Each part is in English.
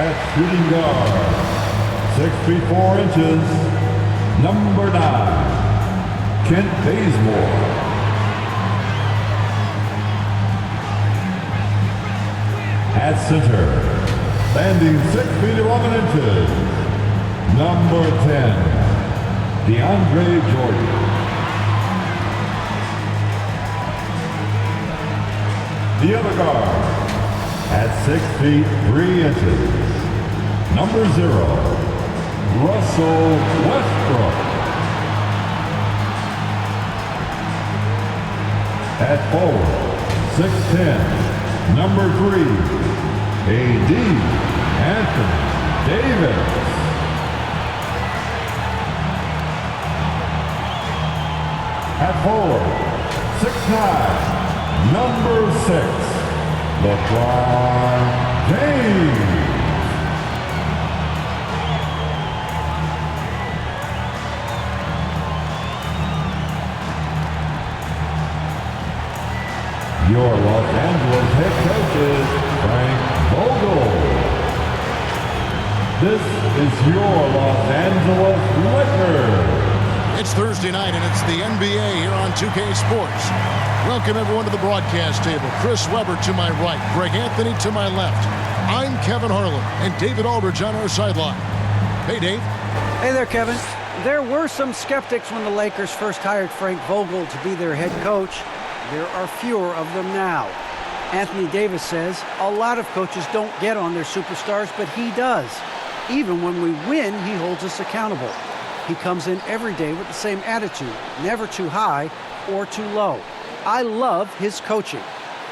At shooting guard, 6 feet 4 inches, number 9, Kent Bazemore. At center, standing 6 feet 11 inches, number 10, DeAndre Jordan. The other guard, at 6 feet 3 inches, number 0, Russell Westbrook. At forward, 6'10", number 3, A.D. Anthony Davis. At forward, 6'9", number 6, Lebron James. Your Los Angeles head coach is Frank Vogel. This is your Los Angeles Lakers. It's Thursday night, and it's the NBA here on 2K Sports. Welcome, everyone, to the broadcast table. Chris Webber to my right, Greg Anthony to my left. I'm Kevin Harlan, and David Aldridge on our sideline. Hey, Dave. Hey there, Kevin. There were some skeptics when the Lakers first hired Frank Vogel to be their head coach. There are fewer of them now. Anthony Davis says a lot of coaches don't get on their superstars, but he does. Even when we win, he holds us accountable. He comes in every day with the same attitude, never too high or too low. I love his coaching.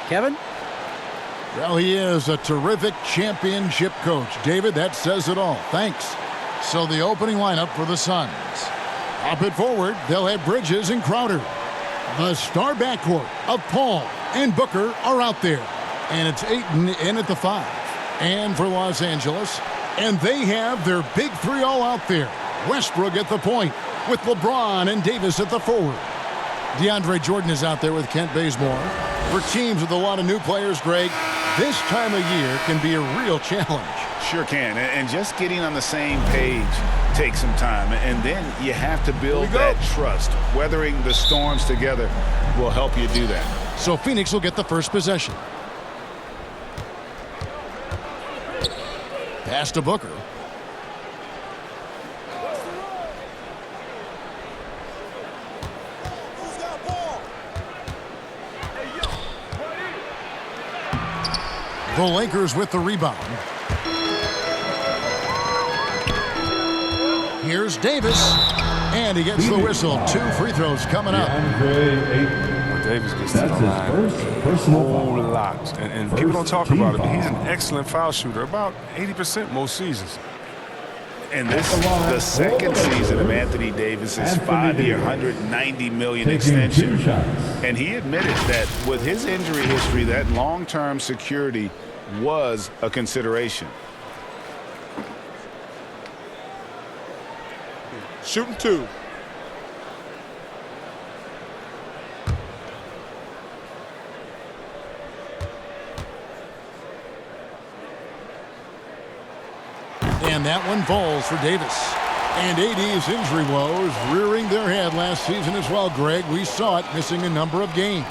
Kevin? Well, he is a terrific championship coach. David, that says it all. Thanks. So the opening lineup for the Suns. Up it forward, they'll have Bridges and Crowder. The star backcourt of Paul and Booker are out there. And it's Ayton in at the 5. And for Los Angeles, and they have their big 3 all out there. Westbrook at the point with LeBron and Davis at the forward. DeAndre Jordan is out there with Kent Bazemore. For teams with a lot of new players, Greg, this time of year can be a real challenge. Sure can, and just getting on the same page takes some time, and then you have to build that trust. Weathering the storms together will help you do that. So Phoenix will get the first possession. Pass to Booker. The Lakers with the rebound. Here's Davis, and he gets the whistle. 2 free throws coming up. Davis gets to the line a whole lot, and people don't talk about it, but he's an excellent foul shooter, about 80% most seasons. And this is the second season of Anthony Davis's 5-year, $190 million extension. And he admitted that with his injury history, that long-term security was a consideration. Shooting 2. And that one falls for Davis. And AD's injury woes rearing their head last season as well, Greg. We saw it, missing a number of games.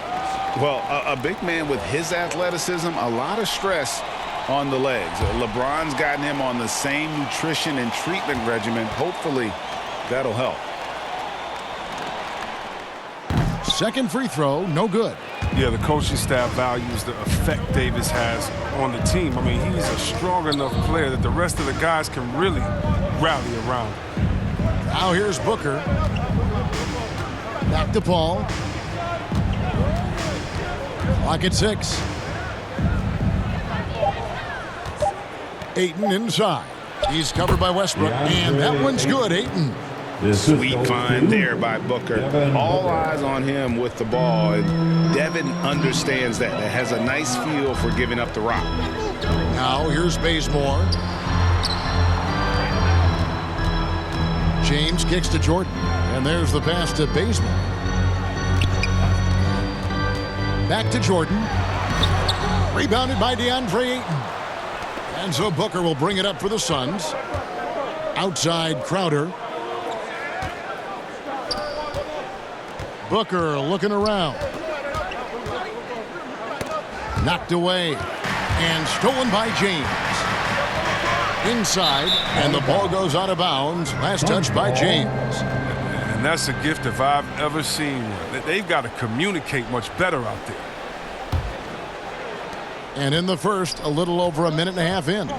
Well, a big man with his athleticism, a lot of stress on the legs. LeBron's gotten him on the same nutrition and treatment regimen. Hopefully, that'll help. Second free throw, no good. Yeah, the coaching staff values the effect Davis has on the team. I mean, he's a strong enough player that the rest of the guys can really rally around. Now here's Booker. Back to Paul. Clock at 6. Ayton inside. He's covered by Westbrook, and that one's good, Ayton. Sweet find there by Booker. All eyes on him with the ball, and Devin understands that. That has a nice feel for giving up the rock. Now here's Bazemore. James kicks to Jordan, and there's the pass to Bazemore. Back to Jordan. Rebounded by DeAndre Ayton. And so Booker will bring it up for the Suns. Outside Crowder. Booker looking around. Knocked away. And stolen by James. Inside, and the ball goes out of bounds. Last touch by James. And that's a gift if I've ever seen one. They've got to communicate much better out there. And in the first, a little over a minute and a half in.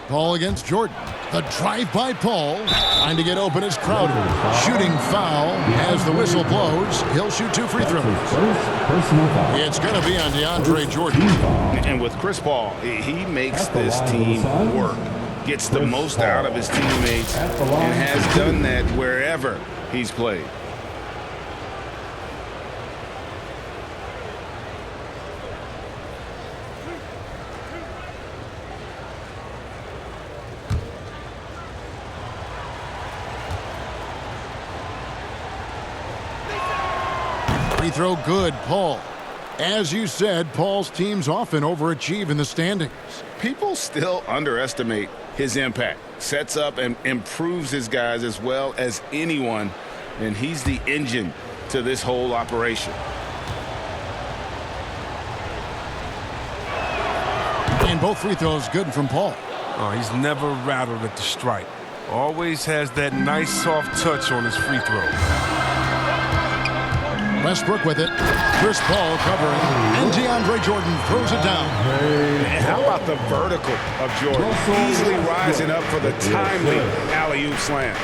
Paul against Jordan. The drive by Paul. Trying to get open is Crowder. Shooting foul as the whistle blows. He'll shoot 2 free throws. It's going to be on DeAndre Jordan. And with Chris Paul, he makes this team work. Gets the most out of his teammates and has done that wherever he's played. Free throw good, Paul. As you said, Paul's teams often overachieve in the standings. People still underestimate his impact. Sets up and improves his guys as well as anyone, and he's the engine to this whole operation. And both free throws good from Paul. Oh, he's never rattled at the stripe. Always has that nice soft touch on his free throw. Westbrook with it. Chris Paul covering. And DeAndre Jordan throws it down. And how about the vertical of Jordan? Easily rising up for the timely alley-oop slam.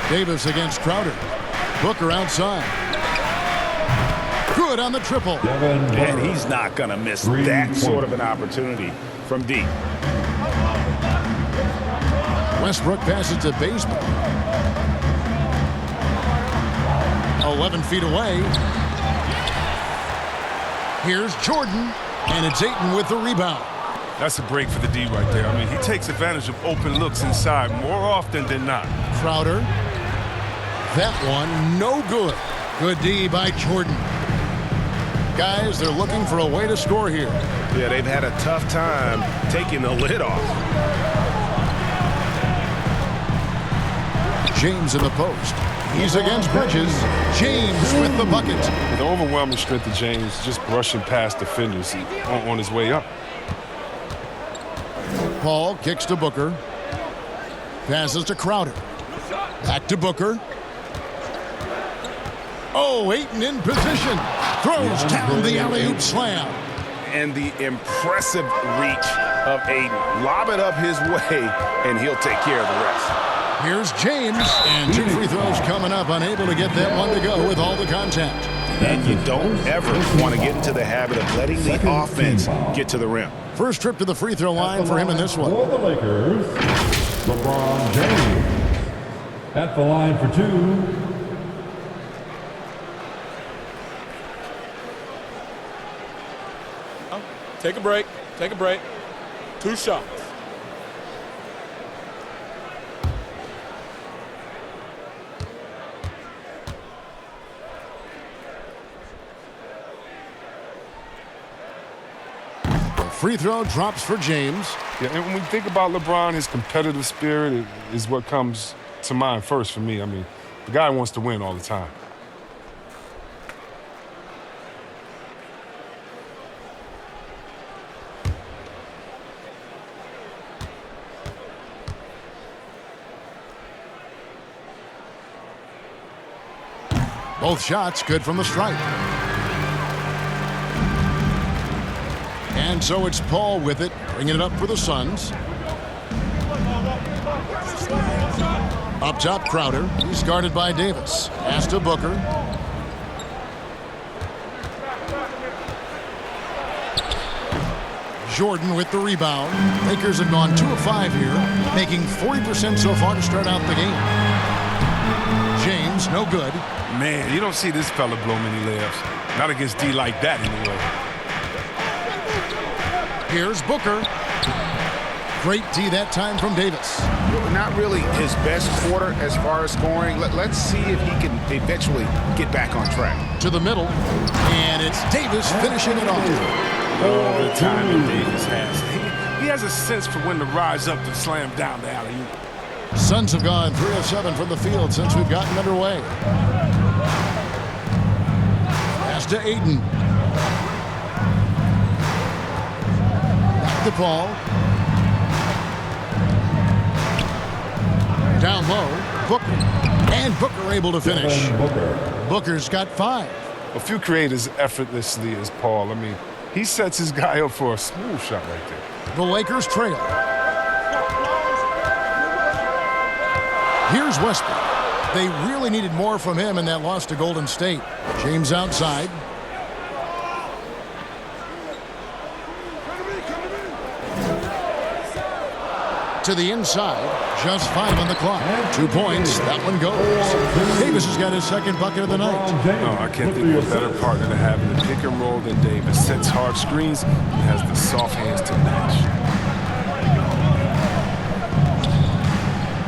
Davis against Crowder. Booker outside. Good on the triple. And he's not going to miss that sort of an opportunity from deep. Westbrook passes to Bazemore. 11 feet away. Here's Jordan, and it's Ayton with the rebound. That's a break for the D right there. I mean, he takes advantage of open looks inside more often than not. Crowder. That one, no good. Good D by Jordan. Guys, they're looking for a way to score here. Yeah, they've had a tough time taking the lid off. James in the post. He's against Bridges. James with the bucket. The overwhelming strength of James just brushing past defenders on his way up. Paul kicks to Booker. Passes to Crowder. Back to Booker. Oh, Ayton in position. Throws down the alley-oop slam. And the impressive reach of Ayton. Lob it up his way, and he'll take care of the rest. Here's James, and 2 free throws coming up, unable to get that one to go with all the contact. And you don't ever want to get into the habit of letting the offense get to the rim. First trip to the free throw line for him in this one. For the Lakers, LeBron James. At the line for 2. Take a break. Take a break. 2 shots. Free throw drops for James. Yeah, and when we think about LeBron, his competitive spirit is what comes to mind first for me. I mean, the guy wants to win all the time. Both shots good from the stripe. And so it's Paul with it, bringing it up for the Suns. Up top, Crowder. He's guarded by Davis. Pass to Booker. Jordan with the rebound. Lakers have gone 2 of 5 here, making 40% so far to start out the game. James, no good. Man, you don't see this fella blow many layups. Not against D like that anyway. Here's Booker. Great D that time from Davis. Not really his best quarter as far as scoring. Let's see if he can eventually get back on track. To the middle, and it's Davis finishing it off. Oh, the timing Davis has. He has a sense for when to rise up to slam down the alley-oop. Suns have gone 3 of 7 from the field since we've gotten underway. Pass to Ayton. Back to Paul. Down low, Booker. And Booker able to finish. Booker's got 5. A few create as effortlessly as Paul. I mean, he sets his guy up for a smooth shot right there. The Lakers trail. Here's Westbrook. They really needed more from him in that loss to Golden State. James outside. To the inside. Just 5 on the clock. 2 points. That one goes. Davis has got his second bucket of the night. No, I can't think of a better partner to have in the pick and roll than Davis. Sets hard screens and has the soft hands to match.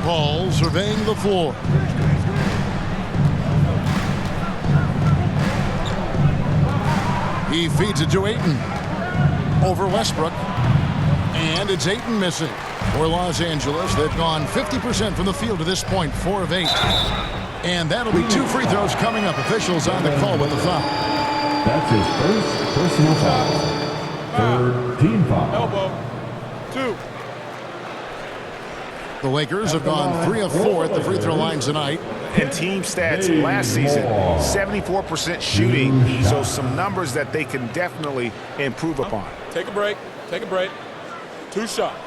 Paul surveying the floor. He feeds it to Ayton. Over Westbrook. And it's Ayton missing. For Los Angeles, they've gone 50% from the field to this point, 4 of 8. And that'll be 2 free throws coming up. Officials on the call with the foul. That's his first personal foul. 3rd team foul. Elbow. 2. The Lakers have gone 3 of 4 at the free throw line tonight. And team stats last season, 74% shooting. So some numbers that they can definitely improve upon. Take a break. Take a break. 2 shots.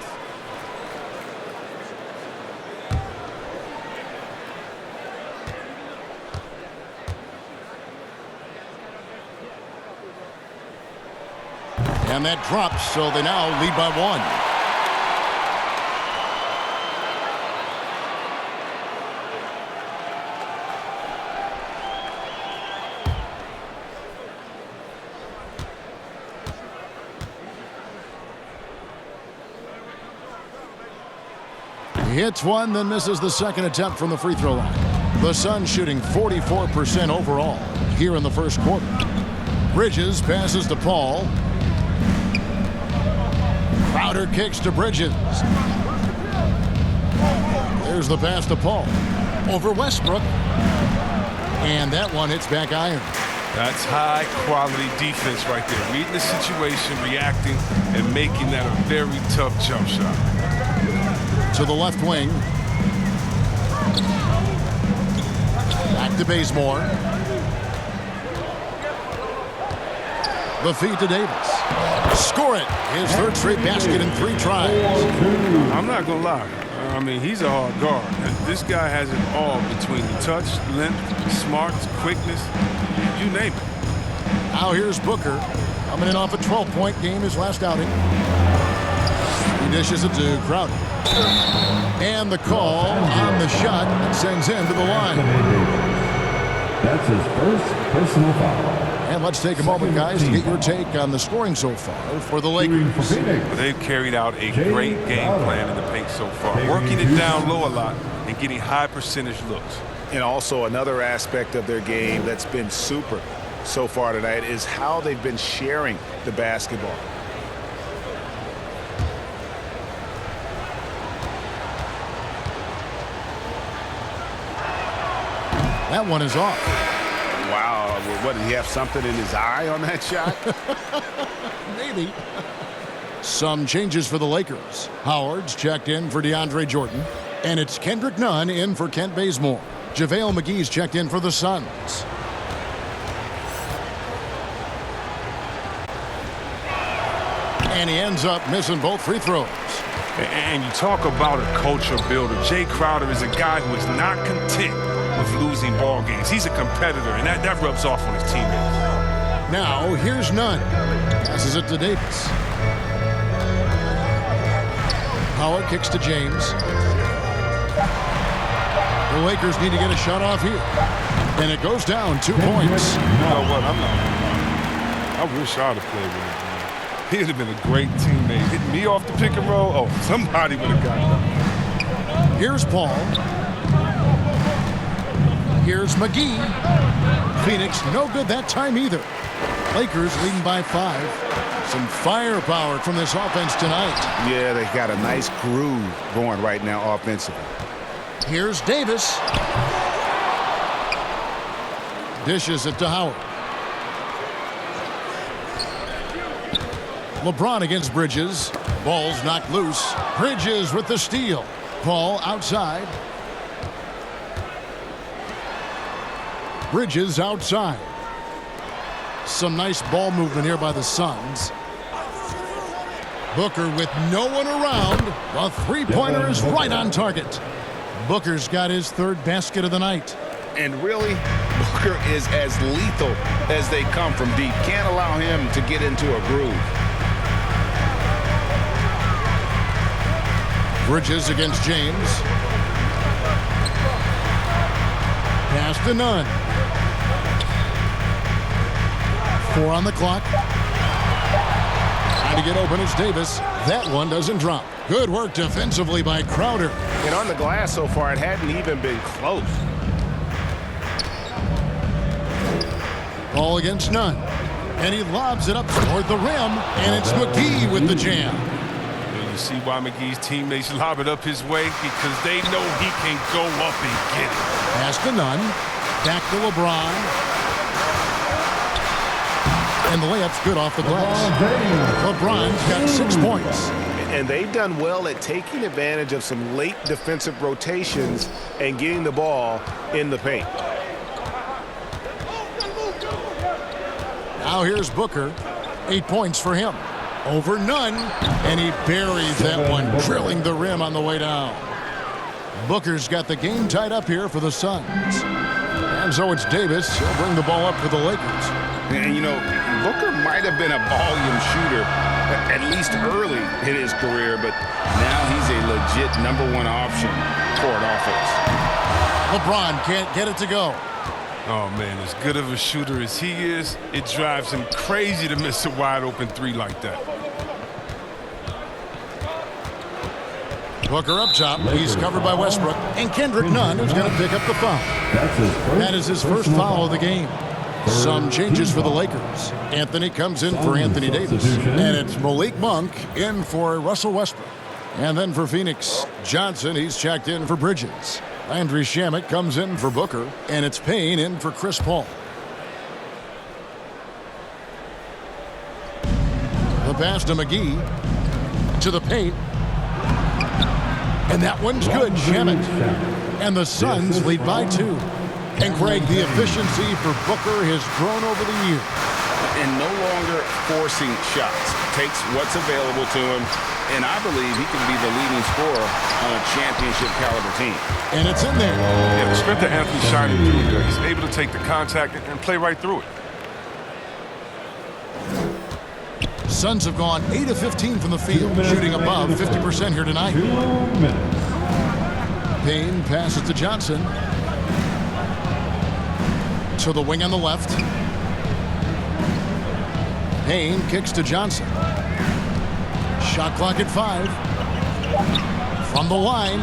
And that drops, so they now lead by 1. He hits one, then misses the second attempt from the free throw line. The Suns shooting 44% overall here in the first quarter. Bridges passes to Paul. Crowder kicks to Bridges. There's the pass to Paul. Over Westbrook. And that one hits back iron. That's high-quality defense right there. Reading the situation, reacting, and making that a very tough jump shot. To the left wing. Back to Bazemore. The feed to Davis. Score it. His 3rd straight basket in 3 tries. I'm not going to lie. I mean, he's a hard guard. This guy has it all between the touch, length, smarts, quickness, you name it. Now here's Booker. Coming in off a 12-point game his last outing. He dishes it to Crowder. And the call on the shot sends him to the line. That's his first personal foul. And let's take a moment, guys, to get your take on the scoring so far for the Lakers. They've carried out a great game plan in the paint so far, working it down low a lot and getting high percentage looks. And also another aspect of their game that's been super so far tonight is how they've been sharing the basketball. That one is off. Wow, what, did he have something in his eye on that shot? Maybe. Some changes for the Lakers. Howard's checked in for DeAndre Jordan. And it's Kendrick Nunn in for Kent Bazemore. JaVale McGee's checked in for the Suns. And he ends up missing both free throws. And you talk about a culture builder. Jay Crowder is a guy who is not content with losing ball games. He's a competitor, and that rubs off on his teammates. Now, here's Nunn. Passes it to Davis. Howard kicks to James. The Lakers need to get a shot off here. And it goes down 2 points. You know what? I wish I'd have played with him. He'd have been a great teammate. Hitting me off the pick and roll, oh, somebody would have got that. Here's Paul. Here's McGee. Phoenix, no good that time either. Lakers leading by 5. Some firepower from this offense tonight. Yeah, they got a nice groove going right now offensively. Here's Davis. Dishes it to Howard. LeBron against Bridges. Ball's knocked loose. Bridges with the steal. Ball outside. Bridges outside. Some nice ball movement here by the Suns. Booker with no one around. The three-pointer is right on target. Booker's got his 3rd basket of the night. And really, Booker is as lethal as they come from deep. Can't allow him to get into a groove. Bridges against James. Pass to Nunn. 4 on the clock. Trying to get open is Davis. That one doesn't drop. Good work defensively by Crowder. And on the glass so far, it hadn't even been close. Ball against Nunn. And he lobs it up toward the rim. And it's McGee with the jam. You see why McGee's teammates lob it up his way? Because they know he can go up and get it. Pass to Nunn. Back to LeBron. And the layup's good off the glass. LeBron's got 6 points. And they've done well at taking advantage of some late defensive rotations and getting the ball in the paint. Now here's Booker. 8 points for him. Over Nunn. And he buries that one, drilling the rim on the way down. Booker's got the game tied up here for the Suns. And so it's Davis. He'll bring the ball up for the Lakers. And, you know, Booker might have been a volume shooter, at least early in his career, but now he's a legit #1 option for an offense. LeBron can't get it to go. Oh, man, as good of a shooter as he is, it drives him crazy to miss a wide-open 3 like that. Booker up top. He's covered by Westbrook. And Kendrick Nunn is going to pick up the foul. That is his first foul of the game. Some changes for the Lakers. Anthony comes in for Anthony Davis. And it's Malik Monk in for Russell Westbrook. And then for Phoenix, Johnson, he's checked in for Bridges. Landry Shamet comes in for Booker. And it's Payne in for Chris Paul. The pass to McGee. To the paint. And that one's good, Shamet. And the Suns lead by 2. And Craig, the efficiency for Booker has grown over the years. And no longer forcing shots. Takes what's available to him. And I believe he can be the leading scorer on a championship caliber team. And it's in there. Yeah, the strength of Anthony shining through there. He's able to take the contact and play right through it. Suns have gone 8 of 15 from the field, shooting above 50% here tonight. Payne passes to Johnson. To the wing on the left. Payne kicks to Johnson. Shot clock at 5. From the line.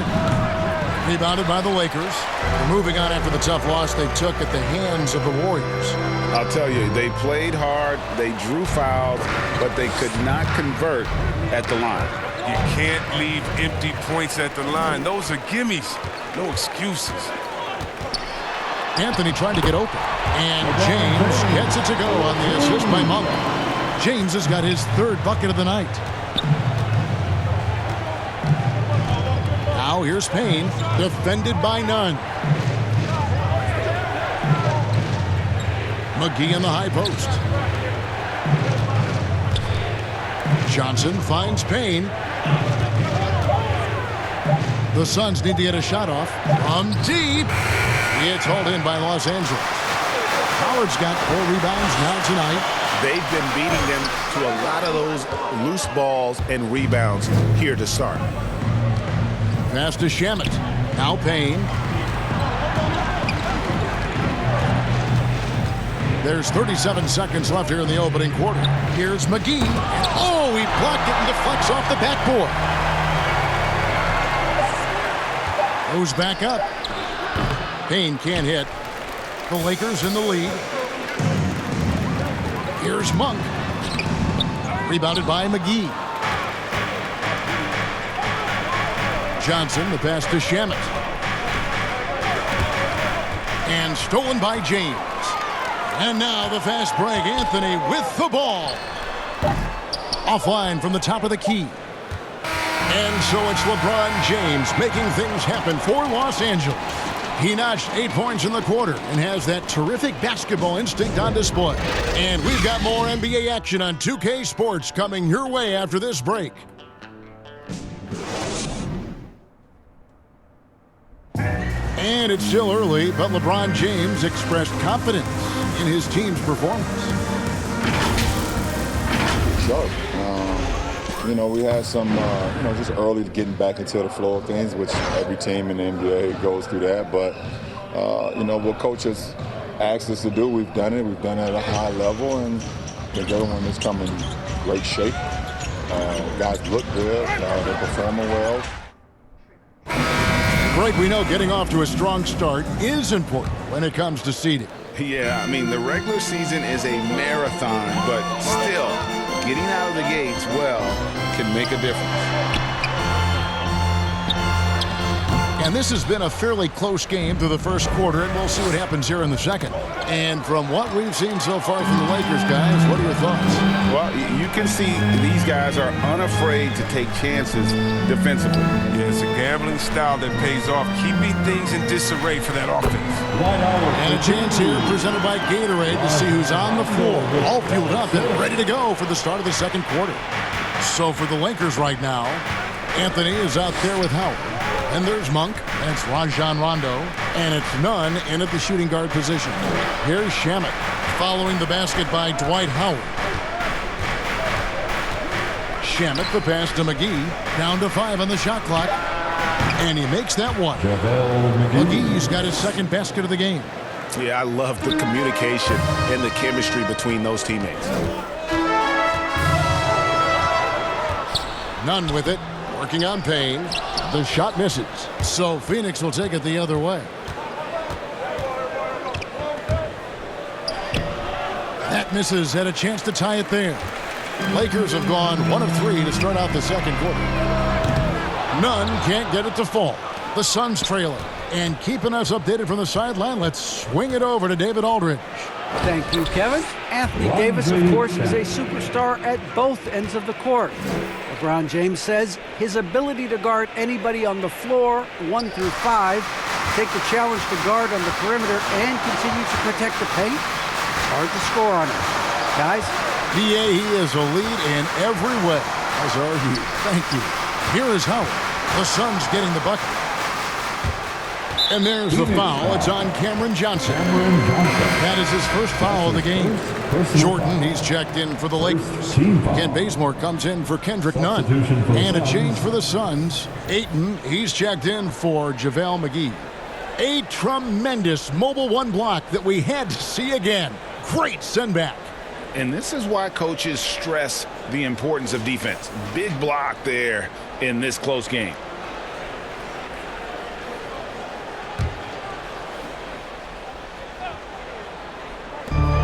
Rebounded by the Lakers. They're moving on after the tough loss they took at the hands of the Warriors. I'll tell you, they played hard, they drew fouls, but they could not convert at the line. You can't leave empty points at the line. Those are gimmies. No excuses. Anthony trying to get open. And James gets it to go on the assist by Monk. James has got his 3rd bucket of the night. Now here's Payne, defended by Nunn. McGee in the high post. Johnson finds Payne. The Suns need to get a shot off. From deep. It's hauled in by Los Angeles. Howard's got 4 rebounds now tonight. They've been beating them to a lot of those loose balls and rebounds here to start. Pass to Shamet. Now Payne. There's 37 seconds left here in the opening quarter. Here's McGee. Oh, he blocked it and deflects off the backboard. Goes back up. Payne can't hit. The Lakers in the lead. Here's Monk. Rebounded by McGee. Johnson, the pass to Shamet. And stolen by James. And now the fast break. Anthony with the ball. Offline from the top of the key. And so it's LeBron James making things happen for Los Angeles. He notched 8 points in the quarter and has that terrific basketball instinct on display. And we've got more NBA action on 2K Sports coming your way after this break. And it's still early, but LeBron James expressed confidence in his team's performance. So, you know, we had some, just early getting back into the flow of things, which every team in the NBA goes through that. But, what coaches asked us to do, we've done it. We've done it at a high level, and I think everyone is coming in great shape. Guys look good. They're performing well. Greg, we know getting off to a strong start is important when it comes to seeding. Yeah, I mean, the regular season is a marathon, but still, getting out of the gates well can make a difference. And this has been a fairly close game through the first quarter, and we'll see what happens here in the second. And from what we've seen so far from the Lakers, guys, what are your thoughts? Well, you can see these guys are unafraid to take chances defensively. Yeah, it's a gambling style that pays off, keeping things in disarray for that offense. And a chance here presented by Gatorade to see who's on the floor, all fueled up and ready to go for the start of the second quarter. So for the Lakers right now, Anthony is out there with Howard. And there's Monk. That's Rajon Rondo. And it's Nunn in at the shooting guard position. Here's Shamet following the basket by Dwight Howard. Shamet, the pass to McGee. Down to 5 on the shot clock. And he makes that one. McGee's got his second basket of the game. Yeah, I love the communication and the chemistry between those teammates. Nunn with it. Working on Payne. The shot misses. So Phoenix will take it the other way. That misses. Had a chance to tie it there. Lakers have gone 1 of 3 to start out the second quarter. Nunn can't get it to fall. The Suns trailing. And keeping us updated from the sideline, let's swing it over to David Aldridge. Thank you, Kevin. Anthony Davis, of course, is a superstar at both ends of the court. LeBron James says his ability to guard anybody on the floor, 1 through 5, take the challenge to guard on the perimeter and continue to protect the paint, it's hard to score on him. Guys? DA, he is a lead in every way, as are you. Thank you. Here is Howard. The Suns getting the bucket. And there's the foul. It's on Cameron Johnson. That is his first foul of the game. Jordan, he's checked in for the Lakers. Ken Bazemore comes in for Kendrick Nunn. And a change for the Suns. Ayton, he's checked in for JaVale McGee. A tremendous mobile one block that we had to see again. Great send back. And this is why coaches stress the importance of defense. Big block there in this close game.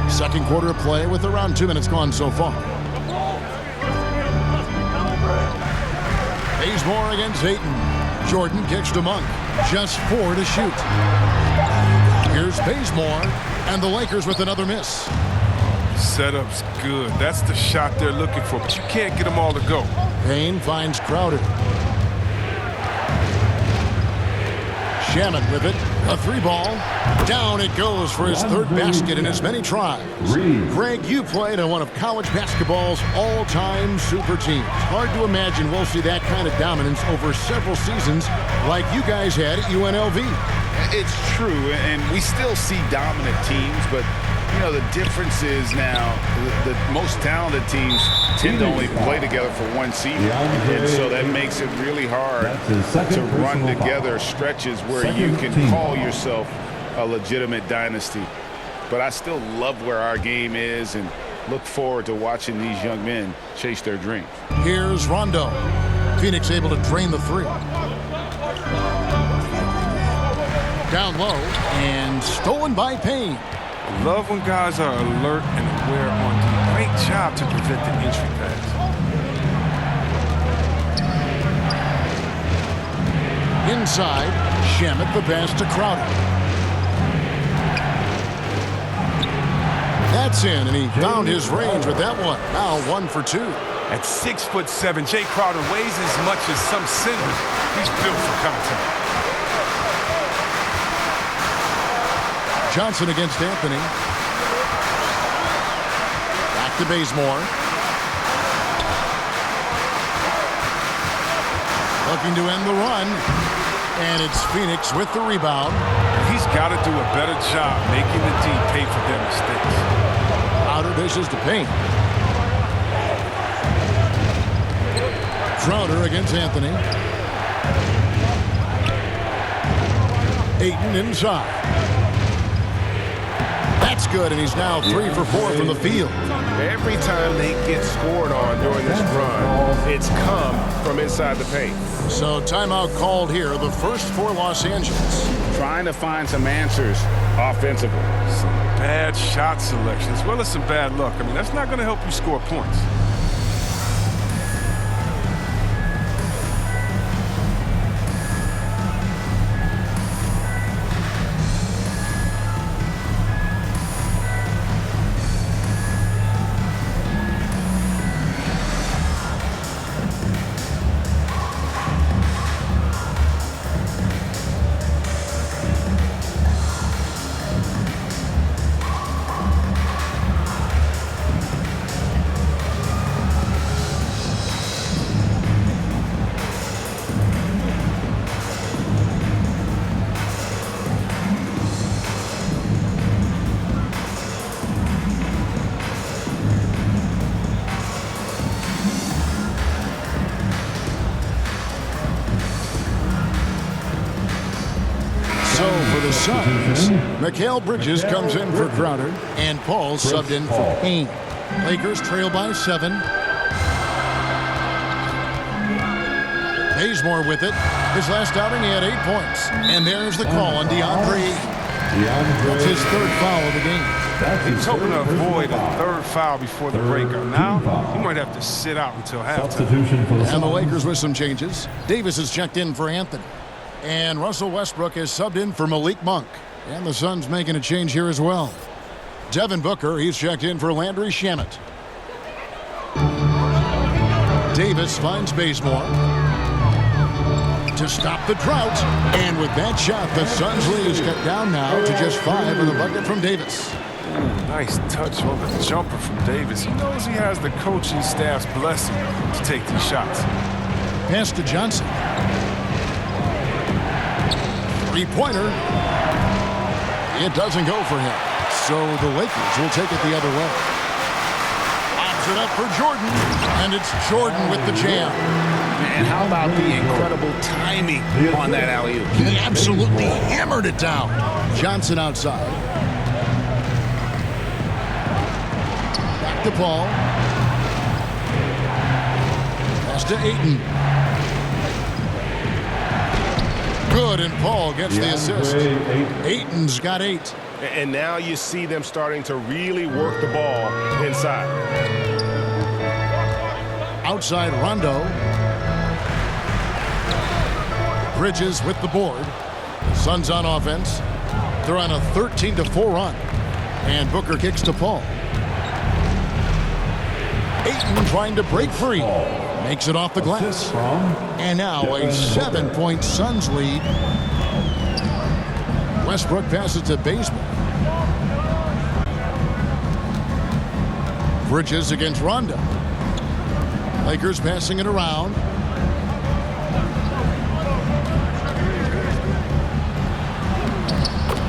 Second quarter of play with around 2 minutes gone so far. Bazemore against Ayton. Jordan kicks to Monk. Just 4 to shoot. Here's Bazemore, and the Lakers with another miss. Setup's good. That's the shot they're looking for, but you can't get them all to go. Payne finds Crowder. Shamet with it. A 3-ball. Down it goes for his third basket in as many tries. Greg, you played on one of college basketball's all-time super teams. Hard to imagine we'll see that kind of dominance over several seasons like you guys had at UNLV. It's true, and we still see dominant teams, but you know, the difference is now the most talented teams tend to only play together for one season, and so that makes it really hard to run together stretches where you can call yourself a legitimate dynasty. but I still love where our game is and look forward to watching these young men chase their dreams. Here's Rondo. Phoenix able to drain the three. Down low and stolen by Payne. Love when guys are alert and aware on D. Great job to prevent the entry pass. Inside, Shamet the pass to Crowder. That's in, and he found his range with that one. Now 1 for 2. At 6'7", Jay Crowder weighs as much as some centers. He's built for contact. Johnson against Anthony. Back to Bazemore. Looking to end the run. And it's Phoenix with the rebound. He's got to do a better job making the team pay for their mistakes. Outer dishes to Payne. Crowder against Anthony. Ayton inside. That's good, and he's now 3 for 4 from the field. Every time they get scored on during this run, it's come from inside the paint. So timeout called here, the first for Los Angeles. Trying to find some answers offensively. Some bad shot selection as well as some bad luck. I mean, that's not going to help you score points. Suns. Mikal Bridges comes in for Crowder, and Paul subbed in for Payne. Lakers trail by 7. Bazemore with it. His last outing, he had 8 points. And there's the call on DeAndre. That's his 3rd foul of the game. He's hoping to avoid a 3rd foul before the breakout. Now, he might have to sit out until halftime. And the Lakers with some changes. Davis is checked in for Anthony. And Russell Westbrook has subbed in for Malik Monk. And the Suns making a change here as well. Devin Booker, he's checked in for Landry Shamet. Davis finds Bazemore to stop the drought. And with that shot, the Suns lead is cut down now to just 5 in the bucket from Davis. Nice touch on the jumper from Davis. He knows he has the coaching staff's blessing to take these shots. Pass to Johnson. Three-pointer. It doesn't go for him. So the Lakers will take it the other way. Pops it up for Jordan. And it's Jordan with the jam. And how about the incredible timing on that alley-oop? He absolutely hammered it down. Johnson outside. Back to Paul. Pass to Ayton. Good, and Paul gets the assist. Ayton's got 8. And now you see them starting to really work the ball inside. Outside Rondo. Bridges with the board. Suns on offense. They're on a 13-4 run. And Booker kicks to Paul. Ayton trying to break free. Makes it off the glass. And now a 7-point Suns lead. Westbrook passes to Bazemore. Bridges against Rondo. Lakers passing it around.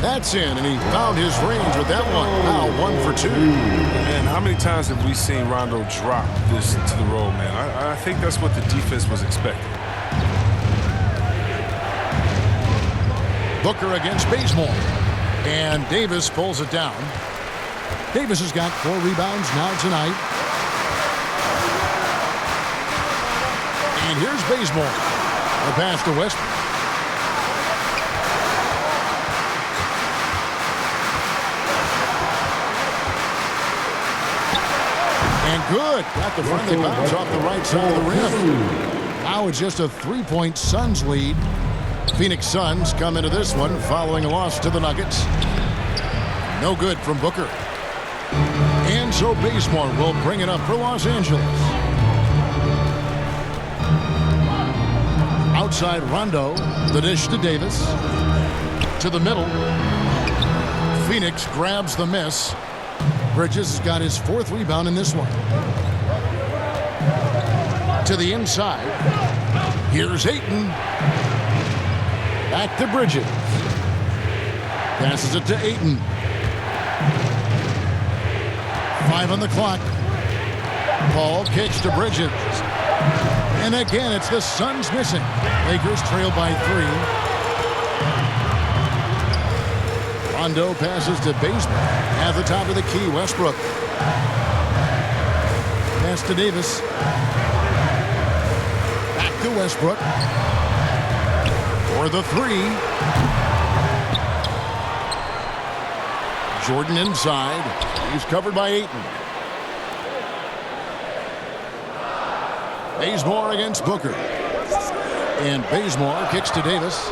That's in, and he found his range with that one. Now 1 for 2. Man, how many times have we seen Rondo drop this to the road, man? I think that's what the defense was expecting. Booker against Bazemore. And Davis pulls it down. Davis has got 4 rebounds now tonight. And here's Bazemore. The pass to Westbrook. And good. Got the friendly bounce off the right side of the rim. Now it's just a 3-point Suns lead. Phoenix Suns come into this one following a loss to the Nuggets. No good from Booker. And so Bazemore will bring it up for Los Angeles. Outside Rondo. The dish to Davis. To the middle. Phoenix grabs the miss. Bridges has got his 4th rebound in this one. To the inside. Here's Ayton. Back to Bridges. Passes it to Ayton. 5 on the clock. Paul kicks to Bridges. And again, it's the Suns missing. Lakers trail by 3. Rondo passes to Bazemore. At the top of the key, Westbrook. Pass to Davis. Back to Westbrook. For the 3. Jordan inside. He's covered by Ayton. Bazemore against Booker. And Bazemore kicks to Davis.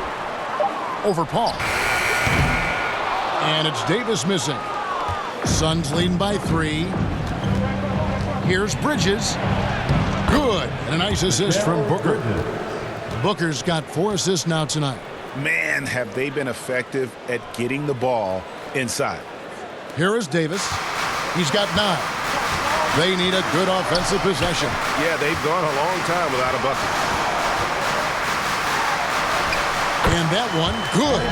Over Paul. And it's Davis missing. Suns leading by 3. Here's Bridges. Good. And a nice assist from Booker. Booker's got 4 assists now tonight. Man, have they been effective at getting the ball inside. Here is Davis. He's got 9. They need a good offensive possession. Yeah, they've gone a long time without a bucket. And that one, good.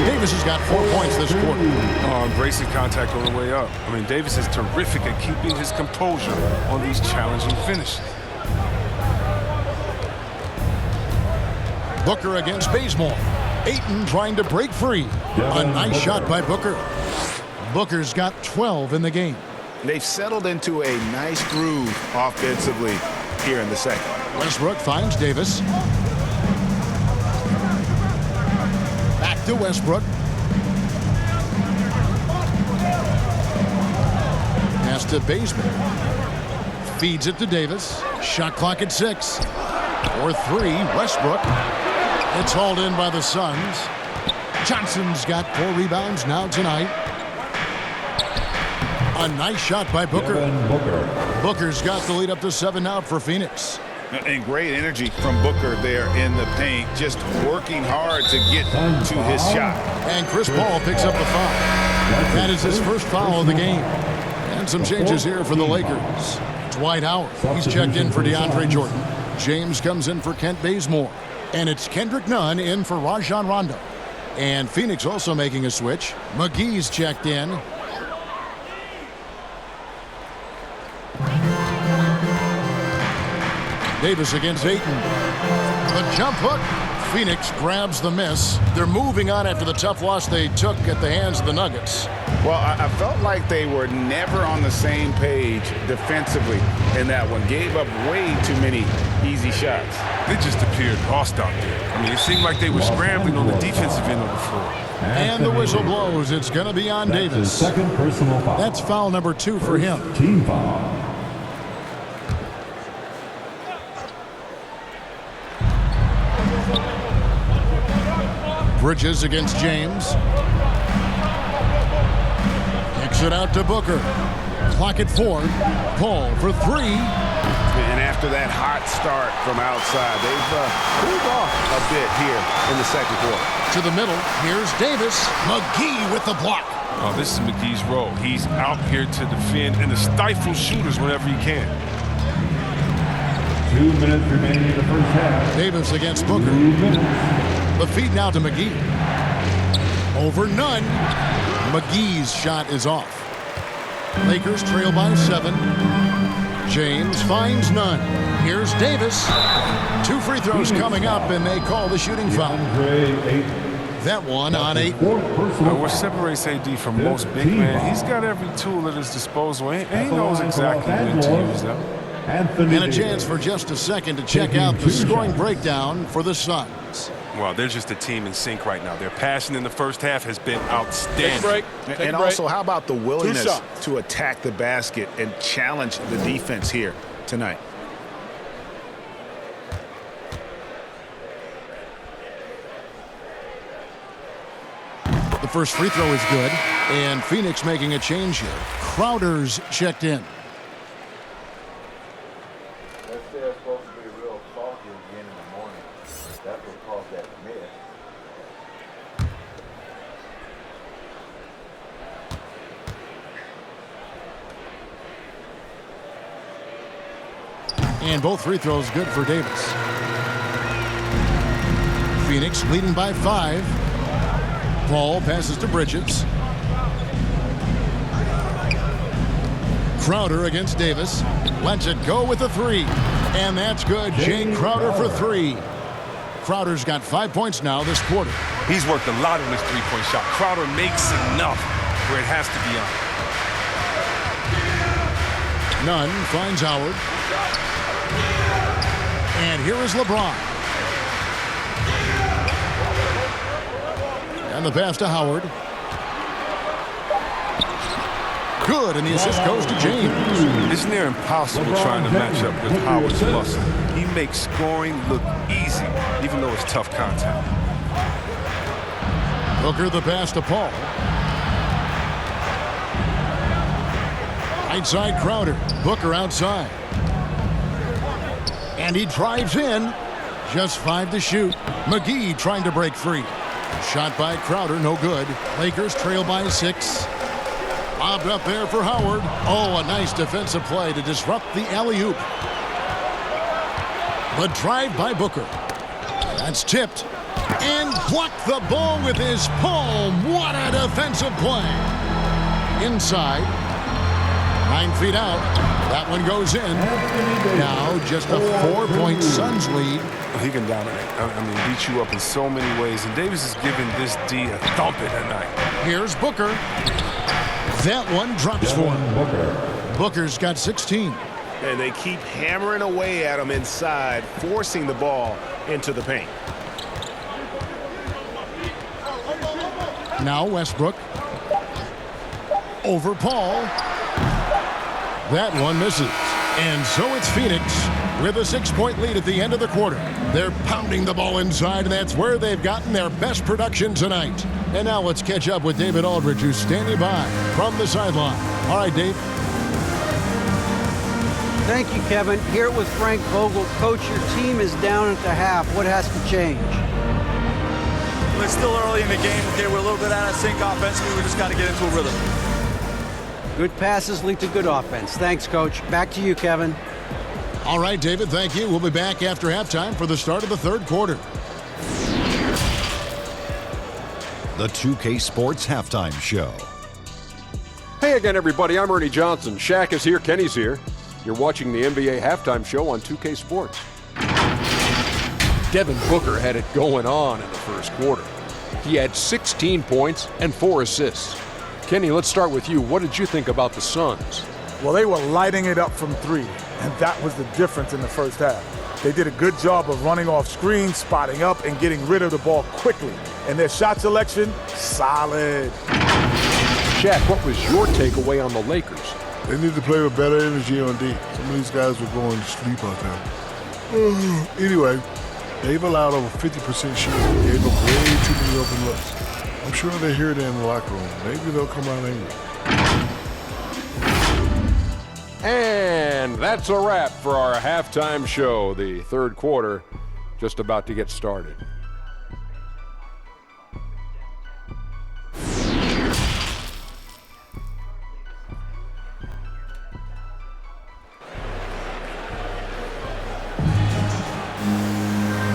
Davis has got 4 points this quarter. Embracing contact on the way up. I mean, Davis is terrific at keeping his composure on these challenging finishes. Booker against Bazemore. Ayton trying to break free. A nice shot by Booker. Booker's got 12 in the game. They've settled into a nice groove offensively here in the second. Westbrook finds Davis. Back to Westbrook. Pass to Bazemore. Feeds it to Davis. Shot clock at 6. For 3, Westbrook. It's hauled in by the Suns. Johnson's got 4 rebounds now tonight. A nice shot by Booker. Booker's got the lead up to 7 now for Phoenix. And great energy from Booker there in the paint, just working hard to get to his shot. And Chris Paul picks up the foul. That is his first foul of the game. And some changes here for the Lakers. Dwight Howard, he's checked in for DeAndre Jordan. James comes in for Kent Bazemore. And it's Kendrick Nunn in for Rajon Rondo. And Phoenix also making a switch. McGee's checked in. Davis against Ayton. The jump hook. Phoenix grabs the miss. They're moving on after the tough loss they took at the hands of the Nuggets. Well, I felt like they were never on the same page defensively in that one. Gave up way too many easy shots. They just appeared lost out there. I mean, it seemed like they were scrambling on the defensive end of the floor. And the whistle blows. It's going to be on Davis. His second personal foul. That's foul number 2 for him. Team foul. Bridges against James. Kicks it out to Booker. Clock at 4. Paul for 3. And after that hot start from outside, they've cooled off a bit here in the second quarter. To the middle. Here's Davis. McGee with the block. Oh, this is McGee's role. He's out here to defend and to stifle shooters whenever he can. 2 minutes remaining in the first half. Davis against Booker. 2 minutes. The feed now to McGee. Over Nunn. McGee's shot is off. Lakers trail by 7. James finds Nunn. Here's Davis. 2 free throws coming up, and they call the shooting foul. That one on 8. What separates AD from most big men, he's got every tool at his disposal, and he knows exactly when to use them. And a chance for just a second to check out the scoring breakdown for the Suns. Well, they're just a team in sync right now. Their passing in the first half has been outstanding. Take a break. Also, how about the willingness to attack the basket and challenge the defense here tonight? The first free throw is good, and Phoenix making a change here. Crowder's checked in. Let's say it's supposed to be real salty again in the morning. That's what caused that miss. And both free throws good for Davis. Phoenix leading by 5. Paul passes to Bridges. Crowder against Davis. Lets it go with the 3. And that's good. Jay Crowder for 3. Crowder's got 5 points now this quarter. He's worked a lot on his three-point shot. Crowder makes enough where it has to be on. Nunn finds Howard. And here is LeBron. And the pass to Howard. Good, and the assist goes to James. It's near impossible trying to match up with Howard's muscle. He makes scoring look easy, even though it's tough contact. Booker the pass to Paul. Right side Crowder. Booker outside. And he drives in. Just 5 to shoot. McGee trying to break free. Shot by Crowder, no good. Lakers trail by 6. Lobbed up there for Howard. Oh, a nice defensive play to disrupt the alley-oop. The drive by Booker. That's tipped. And blocked the ball with his palm. What a defensive play. Inside. 9 feet out. That one goes in. Now just a 4-point Suns lead. He can dominate. I mean, beat you up in so many ways. And Davis is giving this D a thumping tonight. Here's Booker. That one drops for him. Booker's got 16. And they keep hammering away at him inside, forcing the ball into the paint. Now Westbrook. Over Paul. That one misses. And so it's Phoenix with a 6-point lead at the end of the quarter. They're pounding the ball inside, and that's where they've gotten their best production tonight. And now let's catch up with David Aldridge, who's standing by from the sideline. All right, Dave. Thank you, Kevin. Here with Frank Vogel. Coach, your team is down at the half. What has to change? Well, it's still early in the game. Okay, we're a little bit out of sync offensively. We just got to get into a rhythm. Good passes lead to good offense. Thanks, Coach. Back to you, Kevin. All right, David, thank you. We'll be back after halftime for the start of the third quarter. The 2K Sports Halftime Show. Hey again, everybody. I'm Ernie Johnson. Shaq is here. Kenny's here. You're watching the NBA Halftime Show on 2K Sports. Devin Booker had it going on in the first quarter. He had 16 points and 4 assists. Kenny, let's start with you. What did you think about the Suns? Well, they were lighting it up from 3, and that was the difference in the first half. They did a good job of running off screens, spotting up, and getting rid of the ball quickly. And their shot selection, solid. Shaq, what was your takeaway on the Lakers? They need to play with better energy on D. Some of these guys were going to sleep out there. Anyway, they've allowed over 50% shooting. Gave them way too many open looks. I'm sure they hear that in the locker room. Maybe they'll come out angry. And that's a wrap for our halftime show. The third quarter just about to get started.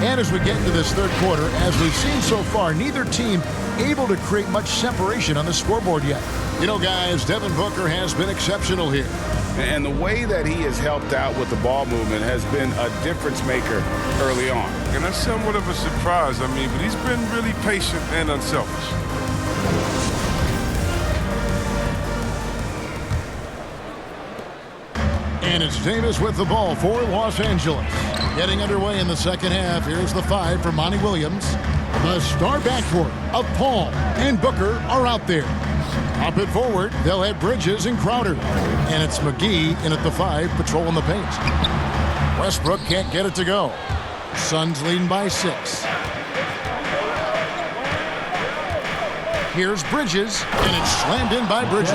And as we get into this third quarter, as we've seen so far, neither team able to create much separation on the scoreboard yet. You know, guys, Devin Booker has been exceptional here. And the way that he has helped out with the ball movement has been a difference maker early on. And that's somewhat of a surprise, but he's been really patient and unselfish. And it's Davis with the ball for Los Angeles. Getting underway in the second half. Here's the 5 for Monty Williams. The star backcourt of Paul and Booker are out there. Up it forward, they'll have Bridges and Crowder. And it's McGee in at the 5, patrolling the paint. Westbrook can't get it to go. Suns leading by 6. Here's Bridges, and it's slammed in by Bridges.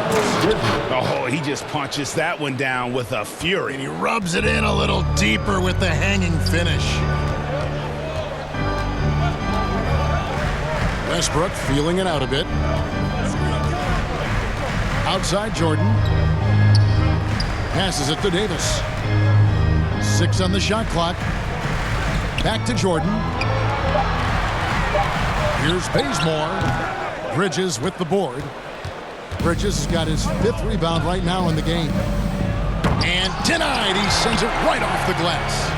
Oh, he just punches that one down with a fury. And he rubs it in a little deeper with the hanging finish. Westbrook feeling it out a bit. Outside Jordan. Passes it to Davis. 6 on the shot clock. Back to Jordan. Here's Bazemore. Bridges with the board. Bridges has got his 5th rebound right now in the game. And denied. He sends it right off the glass.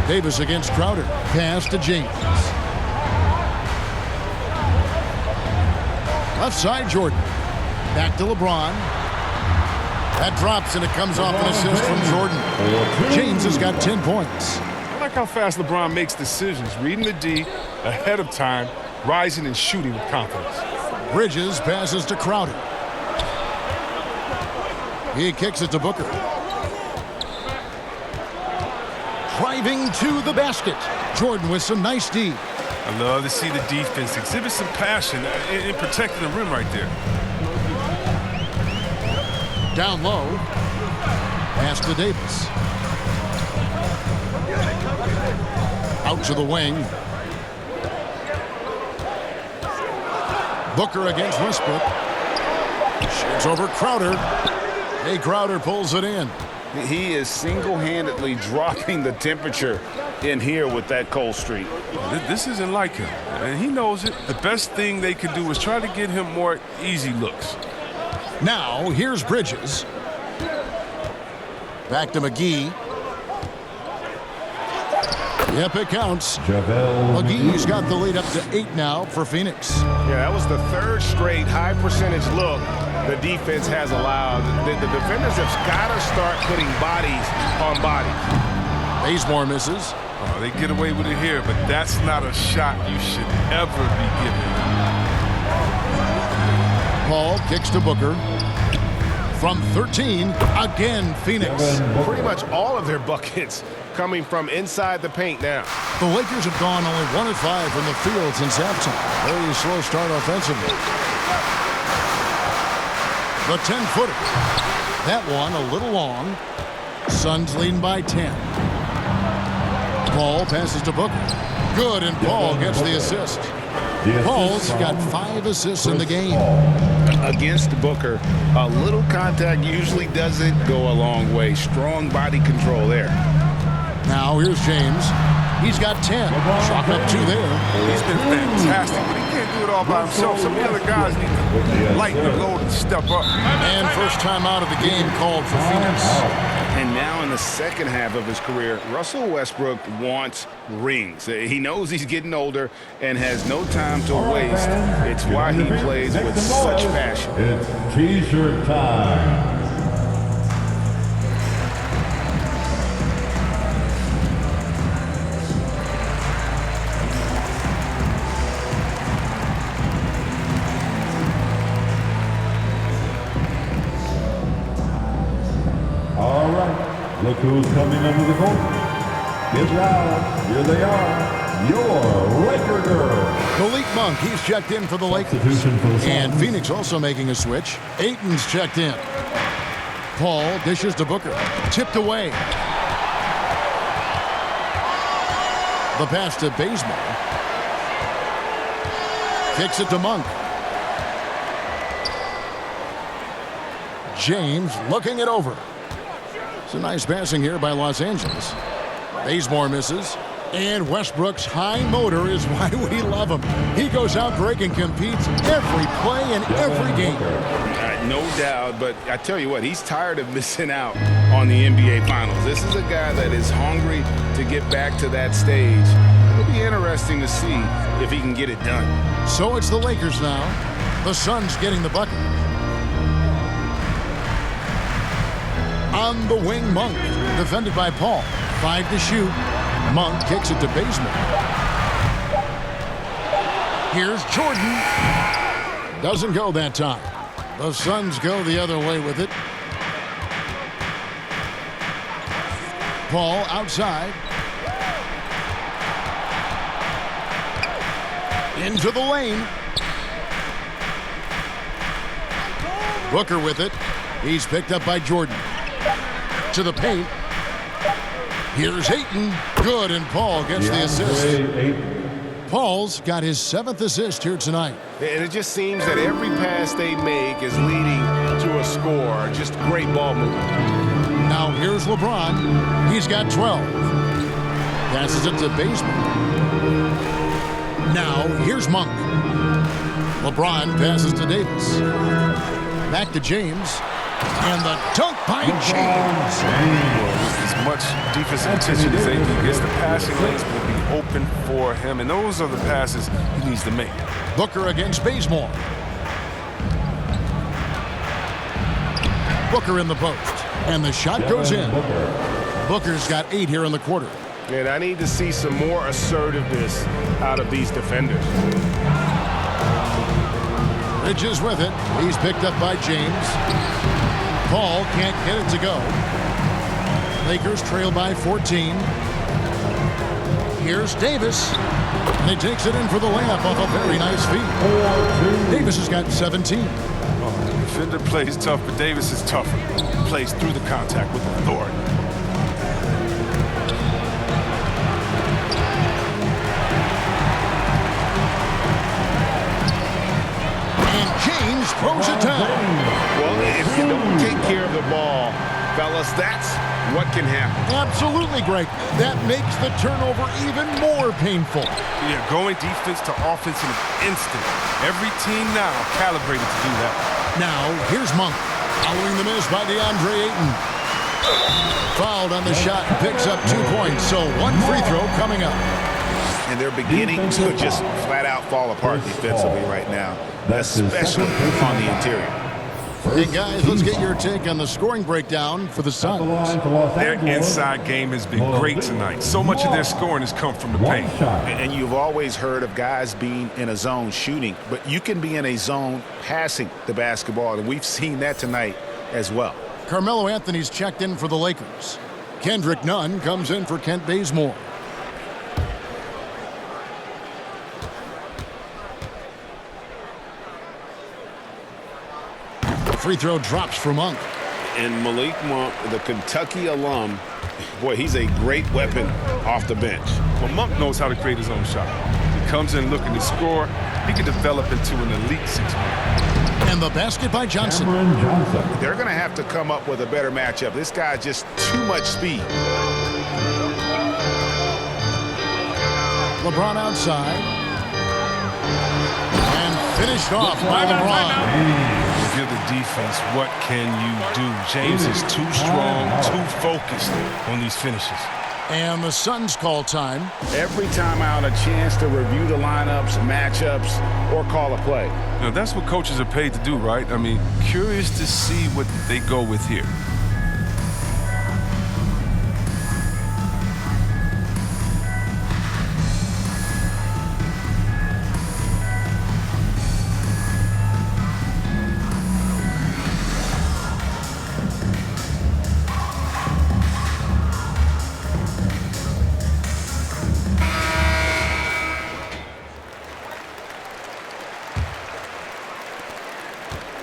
Davis against Crowder. Pass to James. Left side, Jordan. Back to LeBron. That drops, and it comes off an assist from Jordan. James has got 10 points. I like how fast LeBron makes decisions, reading the D ahead of time, rising and shooting with confidence. Bridges passes to Crowder. He kicks it to Booker. Driving to the basket. Jordan with some nice D. I love to see the defense exhibit some passion in protecting the rim right there. Down low. Pass to Davis. Out to the wing. Booker against Westbrook. Shoots over Crowder. Hey, Crowder pulls it in. He is single-handedly dropping the temperature in here with that cold streak. This isn't like him, and he knows it. The best thing they can do is try to get him more easy looks. Now, here's Bridges. Back to McGee. Yep, it counts. McGee's got the lead up to 8 now for Phoenix. Yeah, that was the 3rd straight high-percentage look the defense has allowed. The defenders have got to start putting bodies on bodies. Bazemore misses. Oh, they get away with it here, but that's not a shot you should ever be giving. Paul kicks to Booker. From 13, again, Phoenix. Pretty much all of their buckets coming from inside the paint now. The Lakers have gone only 1 of 5 from the field since halftime. Very slow start offensively. The 10-footer. That one a little long. Suns leading by 10. Paul passes to Booker. Good, and Paul gets the assist. Paul's got 5 assists in the game. Against Booker, a little contact usually doesn't go a long way. Strong body control there. Now here's James. He's got 10. Chalk up 2 there. He's been fantastic, but he can't do it all by himself. Some of the other guys need to lighten the load and step up. And first time out of the game called for Phoenix. And now in the second half of his career, Russell Westbrook wants rings. He knows he's getting older and has no time to waste. It's why he plays with such passion. It's T-shirt time. All right, look who's coming under the court. Get loud, here they are, your Laker girls. Malik Monk, he's checked in for the Lakers. And Phoenix also making a switch. Ayton's checked in. Paul dishes to Booker. Tipped away. The pass to Bazemore. Kicks it to Monk. James looking it over. It's a nice passing here by Los Angeles. Bazemore misses. And Westbrook's high motor is why we love him. He goes out, Greg, and competes every play and every game. No doubt, but I tell you what, he's tired of missing out on the NBA Finals. This is a guy that is hungry to get back to that stage. It'll be interesting to see if he can get it done. So it's the Lakers now. The Suns getting the bucket. On the wing, Monk, defended by Paul. 5 to shoot. Monk kicks it to Bazemore. Here's Jordan. Doesn't go that time. The Suns go the other way with it. Paul outside. Into the lane. Booker with it. He's picked up by Jordan. To the paint. Here's Ayton. Good, and Paul gets the assist. Paul's got his 7th assist here tonight. And it just seems that every pass they make is leading to a score. Just great ball movement. Now here's LeBron. He's got 12. Passes it to Bazemore. Now here's Monk. LeBron passes to Davis. Back to James. And the dunk by James. As much defensive attention as AD gets, the passing lanes will be open for him, and those are the passes he needs to make. Booker against Bazemore. Booker in the post, and the shot goes in. Booker's got 8 here in the quarter. And I need to see some more assertiveness out of these defenders. Bridges with it. He's picked up by James. Paul can't get it to go. Lakers trail by 14. Here's Davis. And he takes it in for the layup off a very nice feed. Davis has got 17. The defender plays tough, but Davis is tougher. He plays through the contact with authority. Throws it down. Well, if you don't take care of the ball, fellas, that's what can happen. Absolutely, Greg. That makes the turnover even more painful. Yeah, going defense to offense in an instant. Every team now calibrated to do that. Now, here's Monk. Following the miss by DeAndre Ayton. Fouled on the shot, picks up 2 points. So 1 free throw coming up. And they're beginning to just flat out fall apart defensively right now, especially on the interior. Hey guys, let's get your take on the scoring breakdown for the Suns. Their inside game has been great tonight. So much of their scoring has come from the paint. And you've always heard of guys being in a zone shooting, but you can be in a zone passing the basketball, and we've seen that tonight as well. Carmelo Anthony's checked in for the Lakers. Kendrick Nunn comes in for Kent Bazemore. Free throw drops for Monk. And Malik Monk, the Kentucky alum, boy, he's a great weapon off the bench. Well, Monk knows how to create his own shot. He comes in looking to score. He can develop into an elite 6-man. And the basket by Johnson. They're going to have to come up with a better matchup. This guy's just too much speed. LeBron outside. And finished off by LeBron. If you're the defense, what can you do? James is too strong, too focused on these finishes. And the Suns call time. Every time out, a chance to review the lineups, matchups, or call a play. Now, that's what coaches are paid to do, right? I mean, curious to see what they go with here.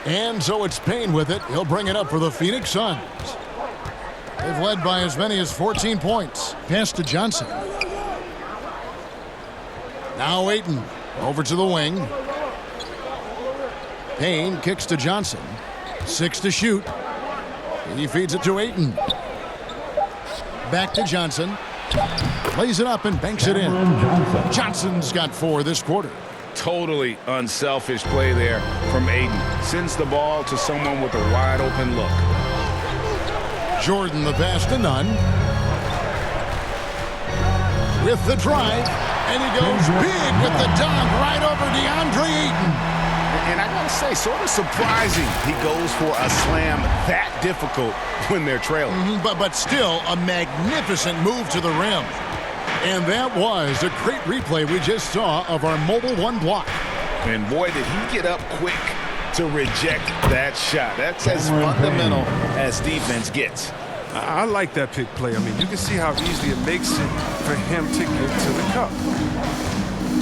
And so it's Payne with it. He'll bring it up for the Phoenix Suns. They've led by as many as 14 points. Pass to Johnson. Now Ayton over to the wing. Payne kicks to Johnson. 6 to shoot. He feeds it to Ayton. Back to Johnson. Lays it up and banks it in. Johnson's got 4 this quarter. Totally unselfish play there from Aiden. Sends the ball to someone with a wide open look. Jordan the pass to Nunn. With the drive, and he goes big with the dunk right over DeAndre Ayton. And I gotta say, sort of surprising he goes for a slam that difficult when they're trailing. But still a magnificent move to the rim. And that was a great replay we just saw of our Mobile 1 block. And boy, did he get up quick to reject that shot. That's as fundamental as defense gets. I like that pick play. I mean, you can see how easily it makes it for him to get to the cup.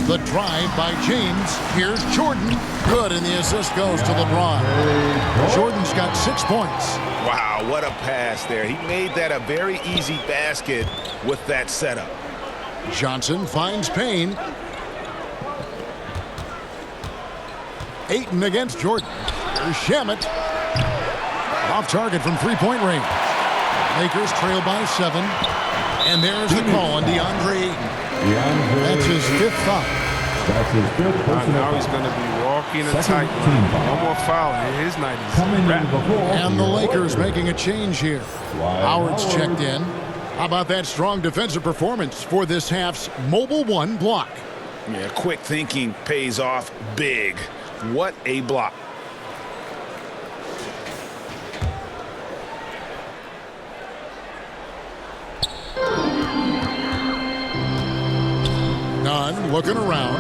The drive by James. Here's Jordan. Good, and the assist goes to LeBron. Jordan's got 6 points. Wow, what a pass there. He made that a very easy basket with that setup. Johnson finds Payne. Ayton against Jordan. There's Shamet. Off target from 3-point range. Lakers trail by 7. And there's the call on DeAndre Ayton. That's his 5th foul. That's his 5th. Now he's going to be walking a tight line. One more foul, and his night is wrapped. And the Lakers making a change here. Howard's checked in. How about that strong defensive performance for this half's Mobile 1 block? Yeah, quick thinking pays off big. What a block. Nunn looking around.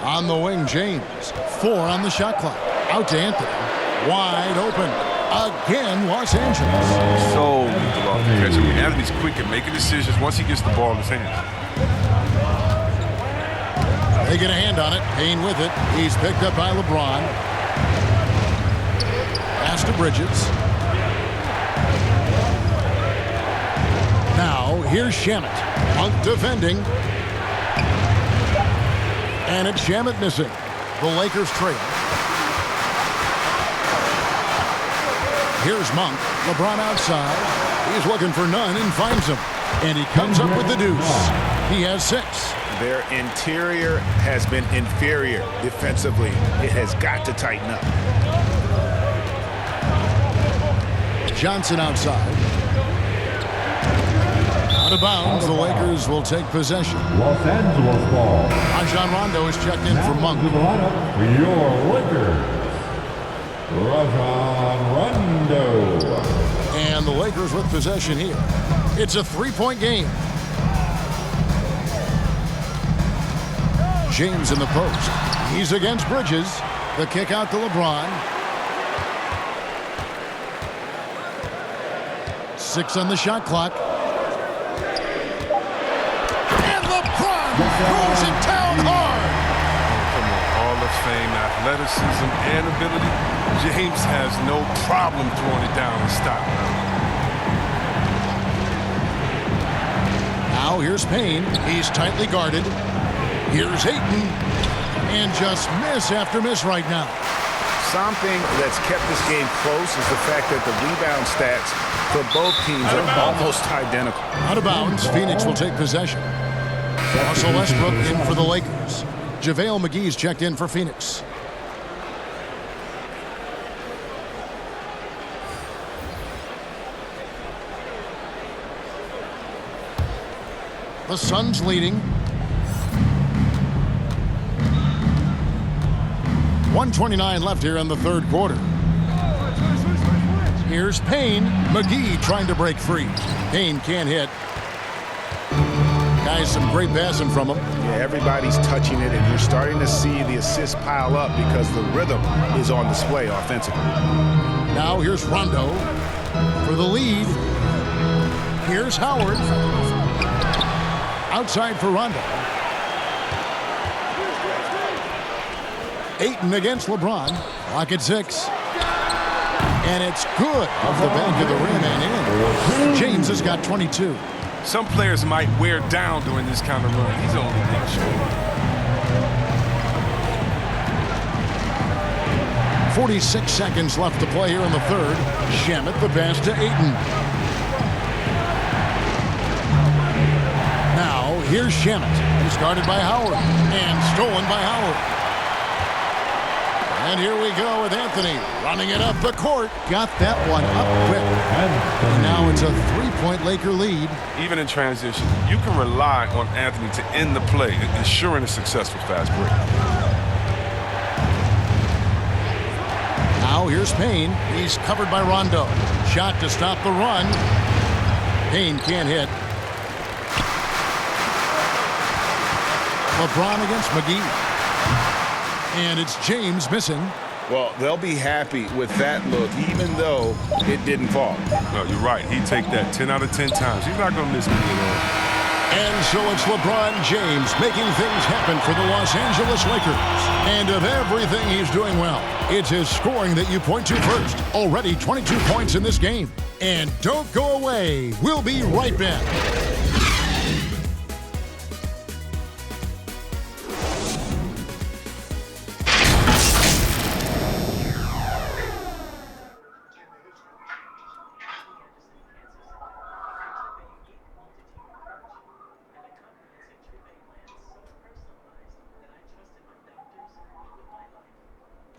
On the wing, James. 4 on the shot clock. Out to Anthony. Wide open. Again, Los Angeles. So, Anthony's quick at making decisions once he gets the ball in his hands. They get a hand on it. Payne with it. He's picked up by LeBron. Pass to Bridges. Now, here's Shamet. Monk defending. And it's Shamet missing. The Lakers trail. Here's Monk. LeBron outside. He's looking for Nunn and finds him. And he comes up with the deuce. He has 6. Their interior has been inferior defensively. It has got to tighten up. Johnson outside. Out of bounds, the Lakers will take possession. Los Angeles ball. Rajon Rondo is checked in for Monk. To the lineup for your Lakers, Rajon Rondo. And the Lakers with possession here. It's a 3-point game. James in the post. He's against Bridges. The kick out to LeBron. 6 on the shot clock. And LeBron throws it down hard. Come on, Hall of Fame athleticism and ability. James has no problem throwing it down and stopping. Now here's Payne. He's tightly guarded. Here's Ayton. And just miss after miss right now. Something that's kept this game close is the fact that the rebound stats for both teams are almost identical. Out of bounds, Phoenix will take possession. Russell Westbrook in for the Lakers. JaVale McGee's checked in for Phoenix. The Suns leading. 1:29 left here in the 3rd quarter. Here's Payne. McGee trying to break free. Payne can't hit. Guys, some great passing from him. Yeah, everybody's touching it, and you're starting to see the assists pile up because the rhythm is on display offensively. Now here's Rondo for the lead. Here's Howard. Outside for Rondo. Ayton against LeBron. Clock at 6. And it's good off the back of the rim and in. James has got 22. Some players might wear down during this kind of run. He's only getting short. 46 seconds left to play here in the third. Shamet the pass to Ayton. Now, here's Shamet. He's guarded by Howard and stolen by Howard. And here we go with Anthony running it up the court. Got that one up quick. And now it's a three-point Laker lead. Even in transition, you can rely on Anthony to end the play, ensuring a successful fast break. Now here's Payne. He's covered by Rondo. Shot to stop the run. Payne can't hit. LeBron against McGee. And it's James missing. Well, they'll be happy with that look, even though it didn't fall. No, you're right. He'd take that 10 out of 10 times. He's not going to miss me at all. And so it's LeBron James making things happen for the Los Angeles Lakers. And of everything he's doing well, it's his scoring that you point to first. Already 22 points in this game. And don't go away. We'll be right back.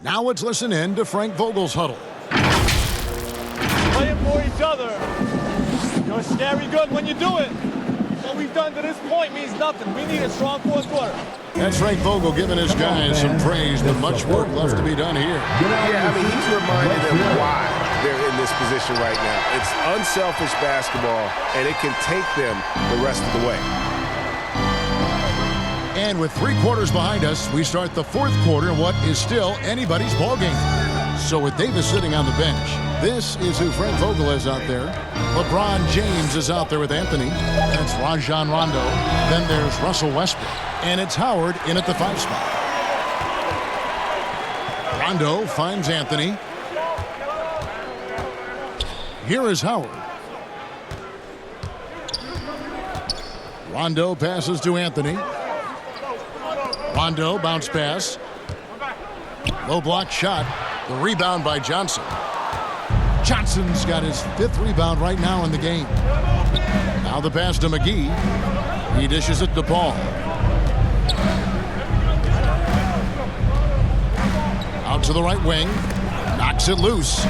Now let's listen in to Frank Vogel's huddle. Playing for each other. You're scary good when you do it. What we've done to this point means nothing. We need a strong fourth quarter. That's Frank Vogel giving his guys some praise, but much work left to be done here. Yeah, I mean, he's reminding them why they're in this position right now. It's unselfish basketball, and it can take them the rest of the way. And with 3 quarters behind us, we start the fourth quarter in what is still anybody's ballgame. So with Davis sitting on the bench, this is who Frank Vogel is out there. LeBron James is out there with Anthony. That's Rajon Rondo. Then there's Russell Westbrook. And it's Howard in at the 5 spot. Rondo finds Anthony. Here is Howard. Rondo passes to Anthony. Rondo, bounce pass. Low block shot. The rebound by Johnson. Johnson's got his 5th rebound right now in the game. Now the pass to McGee. He dishes it to Paul. Out to the right wing. Knocks it loose.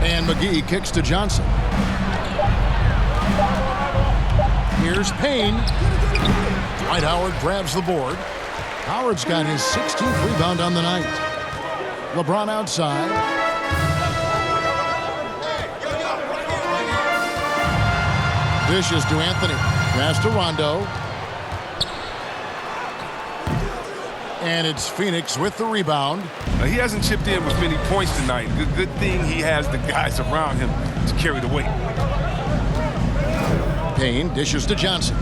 And McGee kicks to Johnson. Here's Payne. Dwight Howard grabs the board. Howard's got his 16th rebound on the night. LeBron outside. Dishes to Anthony. Pass to Rondo. And it's Phoenix with the rebound. He hasn't chipped in with many points tonight. Good thing he has the guys around him to carry the weight. Payne dishes to Johnson.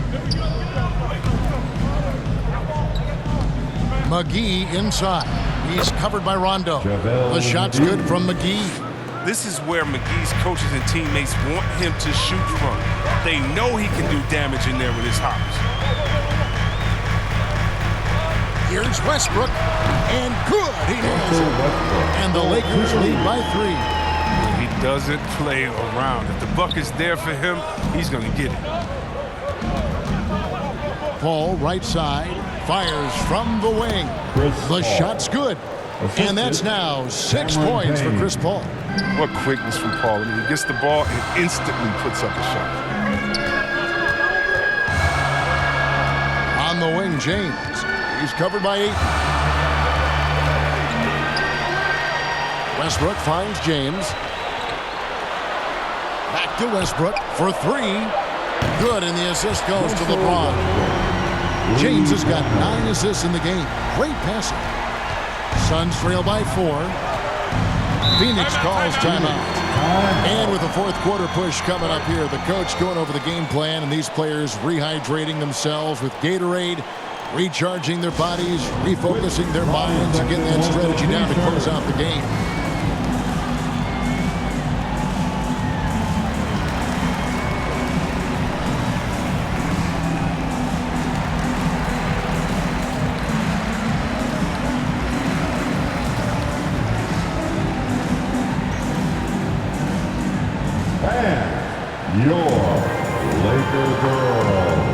McGee inside. He's covered by Rondo. The shot's good from McGee. This is where McGee's coaches and teammates want him to shoot from. They know he can do damage in there with his hops. Here's Westbrook. And good. He nails it. And the Lakers lead by 3. He doesn't play around. If the bucket's there for him, he's going to get it. Paul, right side, fires from the wing. The shot's good. And that's now 6 points for Chris Paul. What quickness from Paul. I mean, he gets the ball and instantly puts up a shot. On the wing, James. He's covered by 8. Westbrook finds James. Back to Westbrook for 3. Good, and the assist goes to LeBron. James has got 9 assists in the game. Great passing. Suns trail by 4. Phoenix calls timeout. And with the fourth quarter push coming up here, the coach going over the game plan and these players rehydrating themselves with Gatorade, recharging their bodies, refocusing their minds, and getting that strategy down to close out the game. your Laker girls.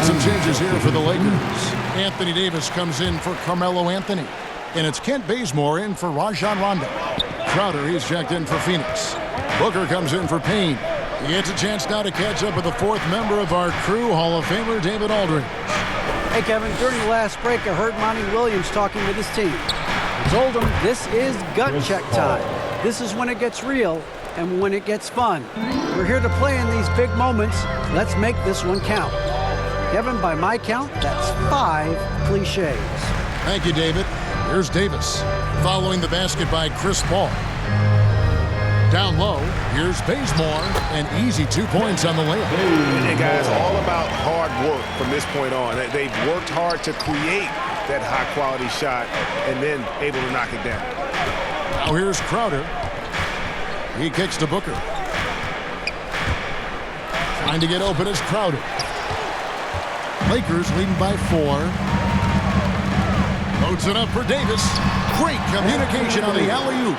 Some changes here for the Lakers. Anthony Davis comes in for Carmelo Anthony. And it's Kent Bazemore in for Rajon Rondo. Crowder, he's checked in for Phoenix. Booker comes in for Payne. He gets a chance now to catch up with the fourth member of our crew, Hall of Famer David Aldridge. Hey, Kevin, during the last break, I heard Monty Williams talking with his team. He told them this is gut check time. This is when it gets real and when it gets fun. We're here to play in these big moments. Let's make this one count. Kevin, by my count, that's 5 cliches. Thank you, David. Here's Davis. Following the basket by Chris Paul. Down low, here's Bazemore. An easy 2 points on the layup. And guys, all about hard work from this point on. They've worked hard to create that high-quality shot and then able to knock it down. Now here's Crowder. He kicks to Booker. Trying to get open is Crowder. Lakers leading by 4. Loads it up for Davis. Great communication on the alley-oop.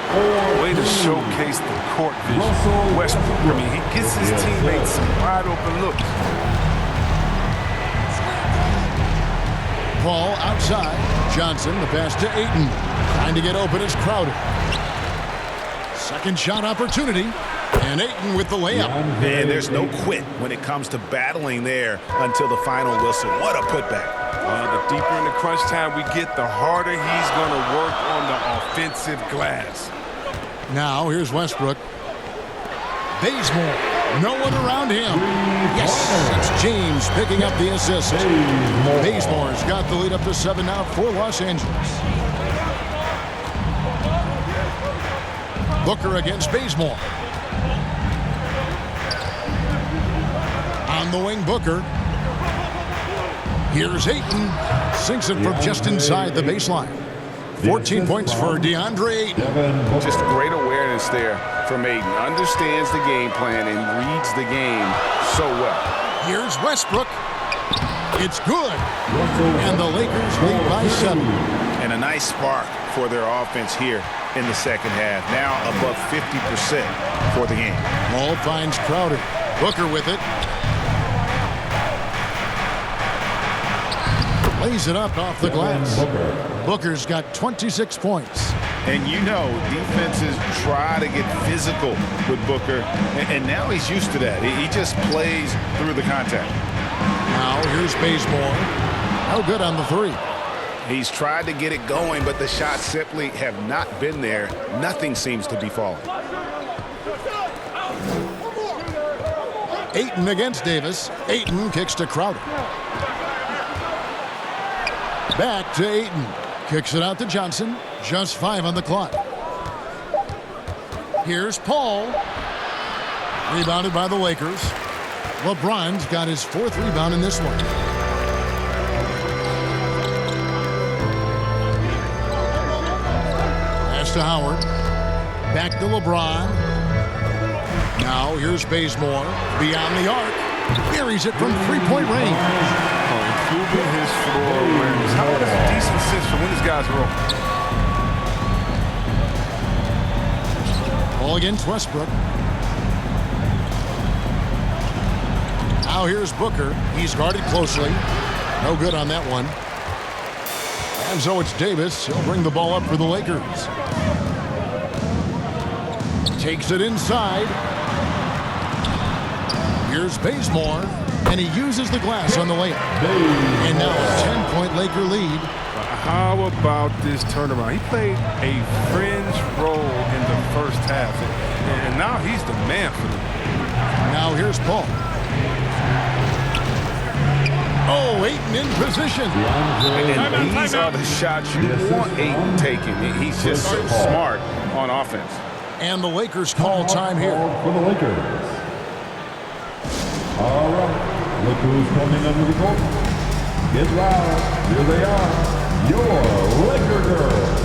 Way to showcase the court vision. Westbrook, I mean, he gets his teammates some wide open looks. Paul outside. Johnson, the pass to Ayton. Trying to get open is Crowder. Second shot opportunity. And Ayton with the layup. Man, there's no quit when it comes to battling there until the final whistle. What a putback. The deeper in the crunch time we get, the harder he's going to work on the offensive glass. Now here's Westbrook. Bazemore. No one around him. Yes, it's James picking up the assist. Bazemore's got the lead up to 7 now for Los Angeles. Booker against Bazemore. On the wing, Booker. Here's Ayton. Sinks it from just inside the baseline. 14 points for DeAndre Ayton. Just great awareness there from Ayton. Understands the game plan and reads the game so well. Here's Westbrook. It's good. And the Lakers lead by 7. And a nice spark for their offense here in the second half. Now above 50% for the game. Ball finds Crowder. Booker with it. Lays it up off the glass. Booker's got 26 points. And you know, defenses try to get physical with Booker, and now he's used to that. He just plays through the contact. Now here's Bazemore. No good on the 3. He's tried to get it going, but the shots simply have not been there. Nothing seems to be falling. Ayton against Davis. Ayton kicks to Crowder. Back to Ayton. Kicks it out to Johnson. Just 5 on the clock. Here's Paul. Rebounded by the Lakers. LeBron's got his 4th rebound in this one. Pass to Howard. Back to LeBron. Now here's Bazemore. Beyond the arc. Buries it from 3-point range. Improving his floor awareness. How about a decent sense for when these guys are open? Ball against Westbrook. Now here's Booker. He's guarded closely. No good on that one. And so it's Davis. He'll bring the ball up for the Lakers. Takes it inside. Here's Bazemore. And he uses the glass on the layup. And now a 10-point Laker lead. How about this turnaround? He played a fringe role in the first half. And now he's the man for them. Now here's Paul. Oh, Ayton in position. And these are the shots you want Ayton taking. He's just so smart on offense. And the Lakers call time here. For the Lakers. All right. Look who's coming under the court. Get loud. Here they are. Your Laker girls.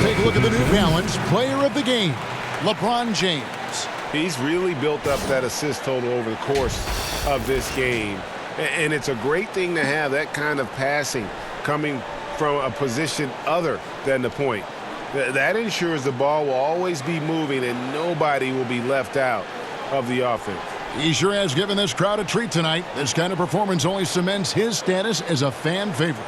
Take a look at the New Balance Player of the Game, LeBron James. He's really built up that assist total over the course of this game. And it's a great thing to have that kind of passing coming from a position other than the point. That ensures the ball will always be moving and nobody will be left out of the offense. He sure has given this crowd a treat tonight. This kind of performance only cements his status as a fan favorite.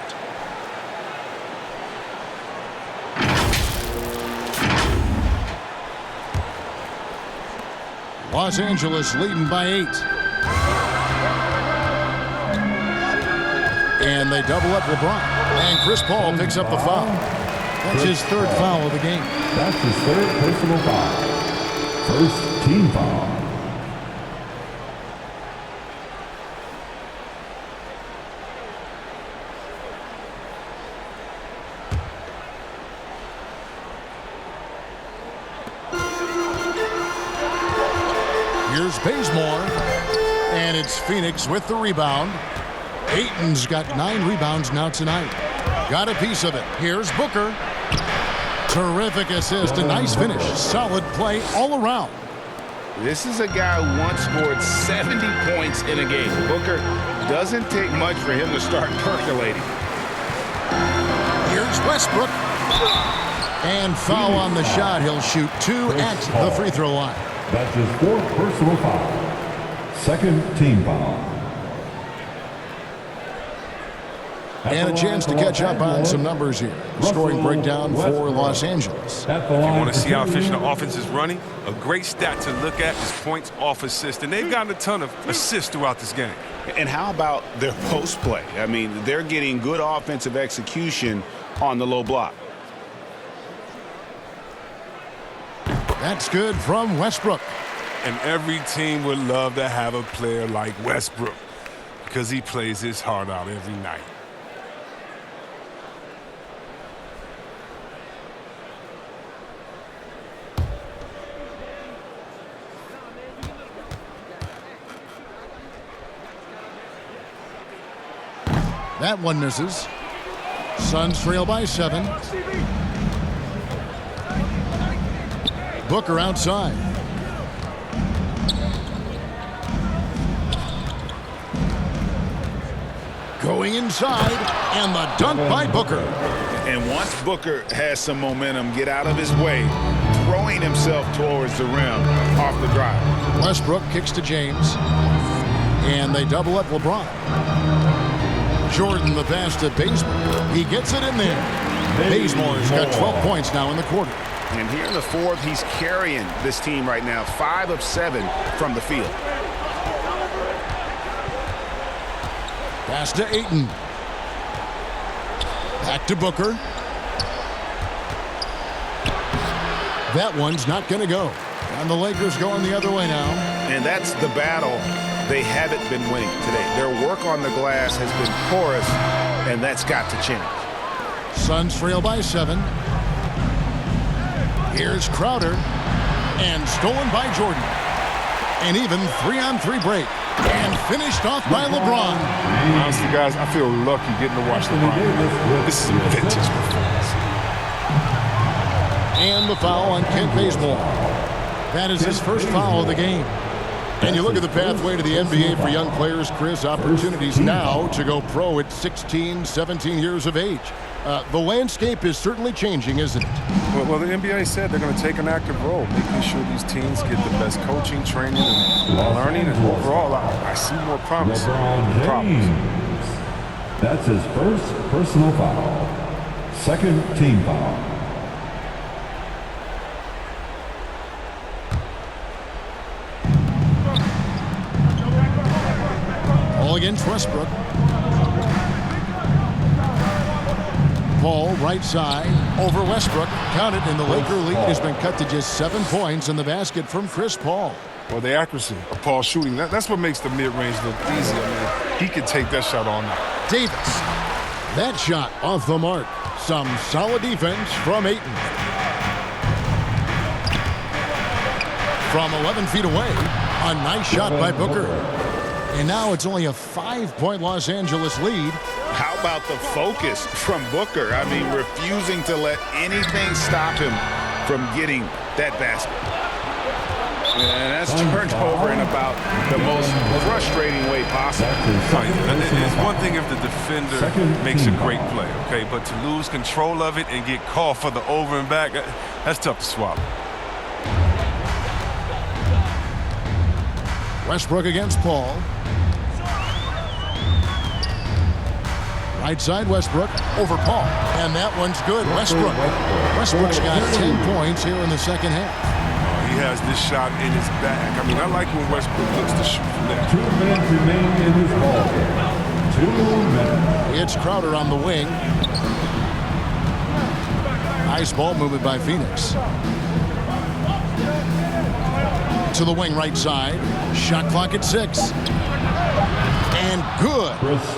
Los Angeles leading by 8. And they double up LeBron. And Chris Paul picks up the foul. That's his third foul of the game. That's his third personal foul. First team foul. Here's Bazemore, and it's Phoenix with the rebound. Ayton's got 9 rebounds now tonight. Got a piece of it. Here's Booker. Terrific assist, a nice finish. Solid play all around. This is a guy who once scored 70 points in a game. Booker doesn't take much for him to start percolating. Here's Westbrook. And foul on the shot. He'll shoot 2 at the free throw line. That's his fourth personal foul. Second team foul. And a chance to catch up on some numbers here. Scoring breakdown for Los Angeles. If you want to see how efficient the offense is running, a great stat to look at is points off assist. And they've gotten a ton of assists throughout this game. And how about their post play? I mean, they're getting good offensive execution on the low block. That's good from Westbrook. And every team would love to have a player like Westbrook because he plays his heart out every night. That one misses. Suns trail by 7. Booker outside. Going inside, and the dunk by Booker. And once Booker has some momentum, get out of his way, throwing himself towards the rim off the drive. Westbrook kicks to James, and they double up LeBron. Jordan the pass to Bazemore. He gets it in there. Bazemore's got 12 points now in the quarter. And here in the fourth, he's carrying this team right now, 5 of 7 from the field. Pass to Ayton. Back to Booker. That one's not going to go. And the Lakers going the other way now. And that's the battle they haven't been winning today. Their work on the glass has been porous, and that's got to change. Suns trail by 7. Here's Crowder, and stolen by Jordan. An even 3-on-3 break, and finished off by LeBron. Honestly, guys, I feel lucky getting to watch LeBron. This is a vintage performance. And the foul on Kent Bazemore. That is his first foul of the game. And you look at the pathway to the NBA for young players, Chris, opportunities now to go pro at 16, 17 years of age. The landscape is certainly changing, isn't it? Well, the NBA said they're going to take an active role, making sure these teams get the best coaching, training, and learning. And overall, I see more promise than problems. That's his first personal foul. Second team foul. All against Westbrook. Paul right side over Westbrook. Count it, and the Laker lead has been cut to just 7 points in the basket from Chris Paul. Well, the accuracy of Paul shooting, that's what makes the mid-range look easy. I mean, he can take that shot on now. Davis. That shot off the mark. Some solid defense from Ayton. From 11 feet away, a nice shot by Booker. And now it's only a 5-point Los Angeles lead. How about the focus from Booker? I mean, refusing to let anything stop him from getting that basket. And that's turned over in about the most frustrating way possible. It's one thing if the defender makes a great play, okay? But to lose control of it and get called for the over and back, that's tough to swallow. Westbrook against Paul. Right side, Westbrook over Paul. And that one's good. Westbrook's got 10 points here in the second half. He has this shot in his bag. I mean, I like when Westbrook looks to shoot from there. 2 minutes remain in this ball game. 2 minutes. It's Crowder on the wing. Nice ball movement by Phoenix. To the wing right side. Shot clock at 6. And good,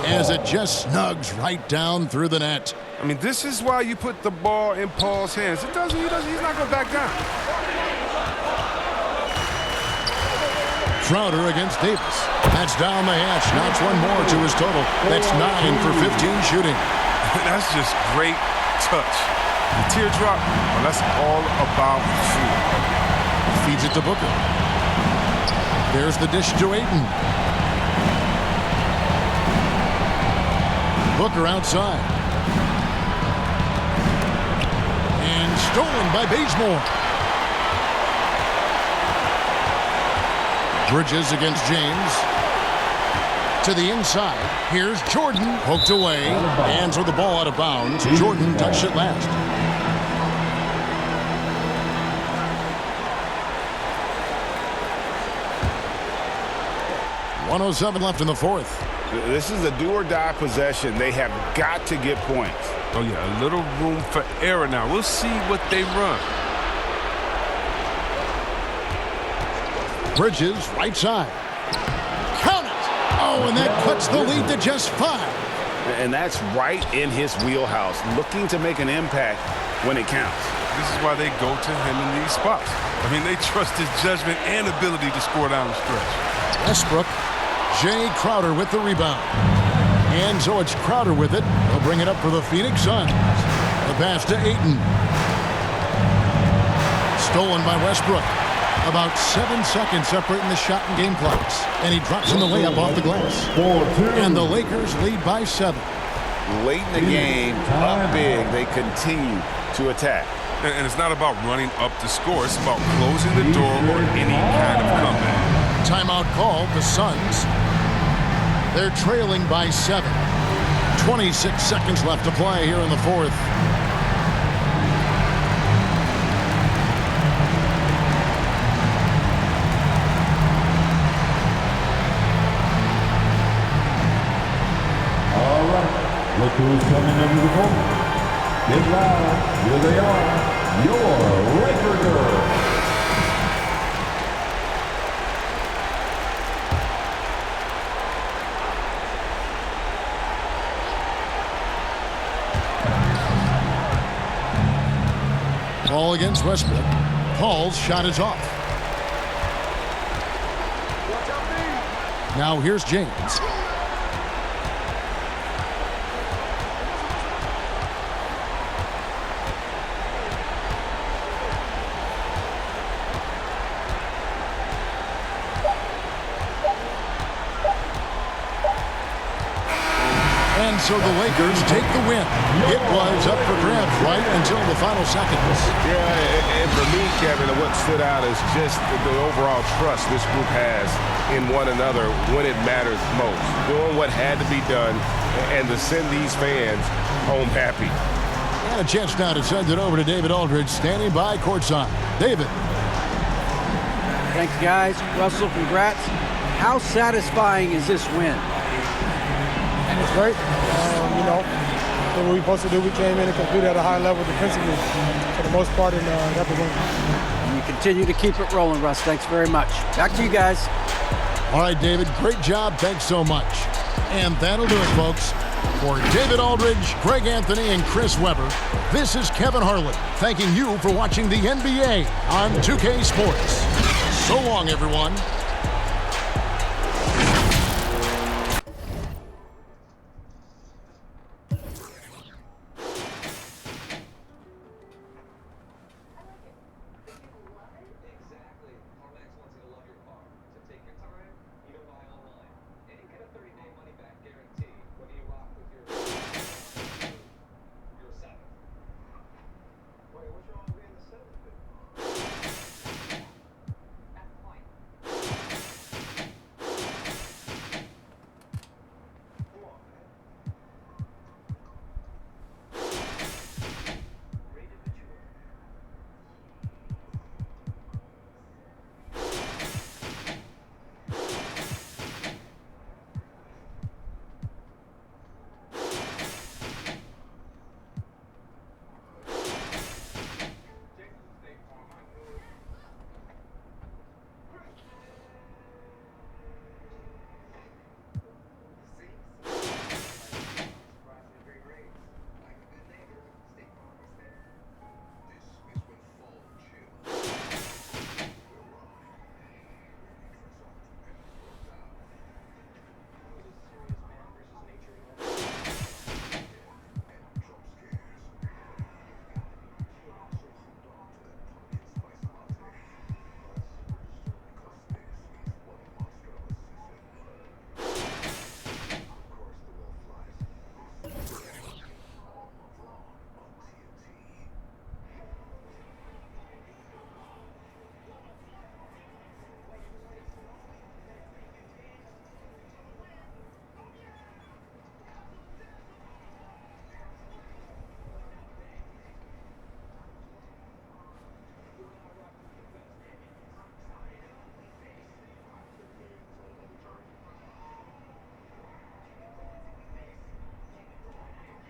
as it just snugs right down through the net. I mean, this is why you put the ball in Paul's hands. He's not going to back down. Crowder against Davis. That's down the hatch. Knocks one more to his total. That's 9 for 15 shooting. That's just great touch. The teardrop, well, that's all about food. Feeds it to Booker. There's the dish to Ayton. Booker outside. And stolen by Bazemore. Bridges against James. To the inside. Here's Jordan. Poked away. Hands with the ball out of bounds. Jordan touched it last. .107 left in the fourth. This is a do-or-die possession. They have got to get points. Oh, yeah, a little room for error now. We'll see what they run. Bridges, right side. Count it! Oh, and that cuts the lead to just 5. And that's right in his wheelhouse, looking to make an impact when it counts. This is why they go to him in these spots. I mean, they trust his judgment and ability to score down the stretch. Westbrook. Jay Crowder with the rebound. And so it's Crowder with it. He'll bring it up for the Phoenix Suns. The pass to Ayton. Stolen by Westbrook. About 7 seconds separating the shot and game clocks. And he drops in the layup off the glass. And the Lakers lead by 7. Late in the game, up big, they continue to attack. And it's not about running up the score. It's about closing the door or any kind of comeback. Timeout called. The Suns. They're trailing by 7. 26 seconds left to play here in the fourth. All right. Look who's coming under the goal. Get loud. Here they are. Your Laker girls. Ball against Westbrook. Paul's shot is off. Now here's James. And so the Lakers take the win. It was up for grabs right until the final seconds. Yeah, and for me, Kevin, what stood out is just the overall trust this group has in one another when it matters most. Doing what had to be done and to send these fans home happy. And a chance now to send it over to David Aldridge, standing by courtside. David. Thanks, guys. Russell, congrats. How satisfying is this win? It's great. You know, what we were supposed to do, we came in and competed at a high level defensively for the most part and got the win. And you continue to keep it rolling, Russ. Thanks very much. Back to you guys. All right, David, great job. Thanks so much. And that'll do it, folks. For David Aldridge, Greg Anthony, and Chris Webber, this is Kevin Harlan thanking you for watching the NBA on 2K Sports. So long, everyone.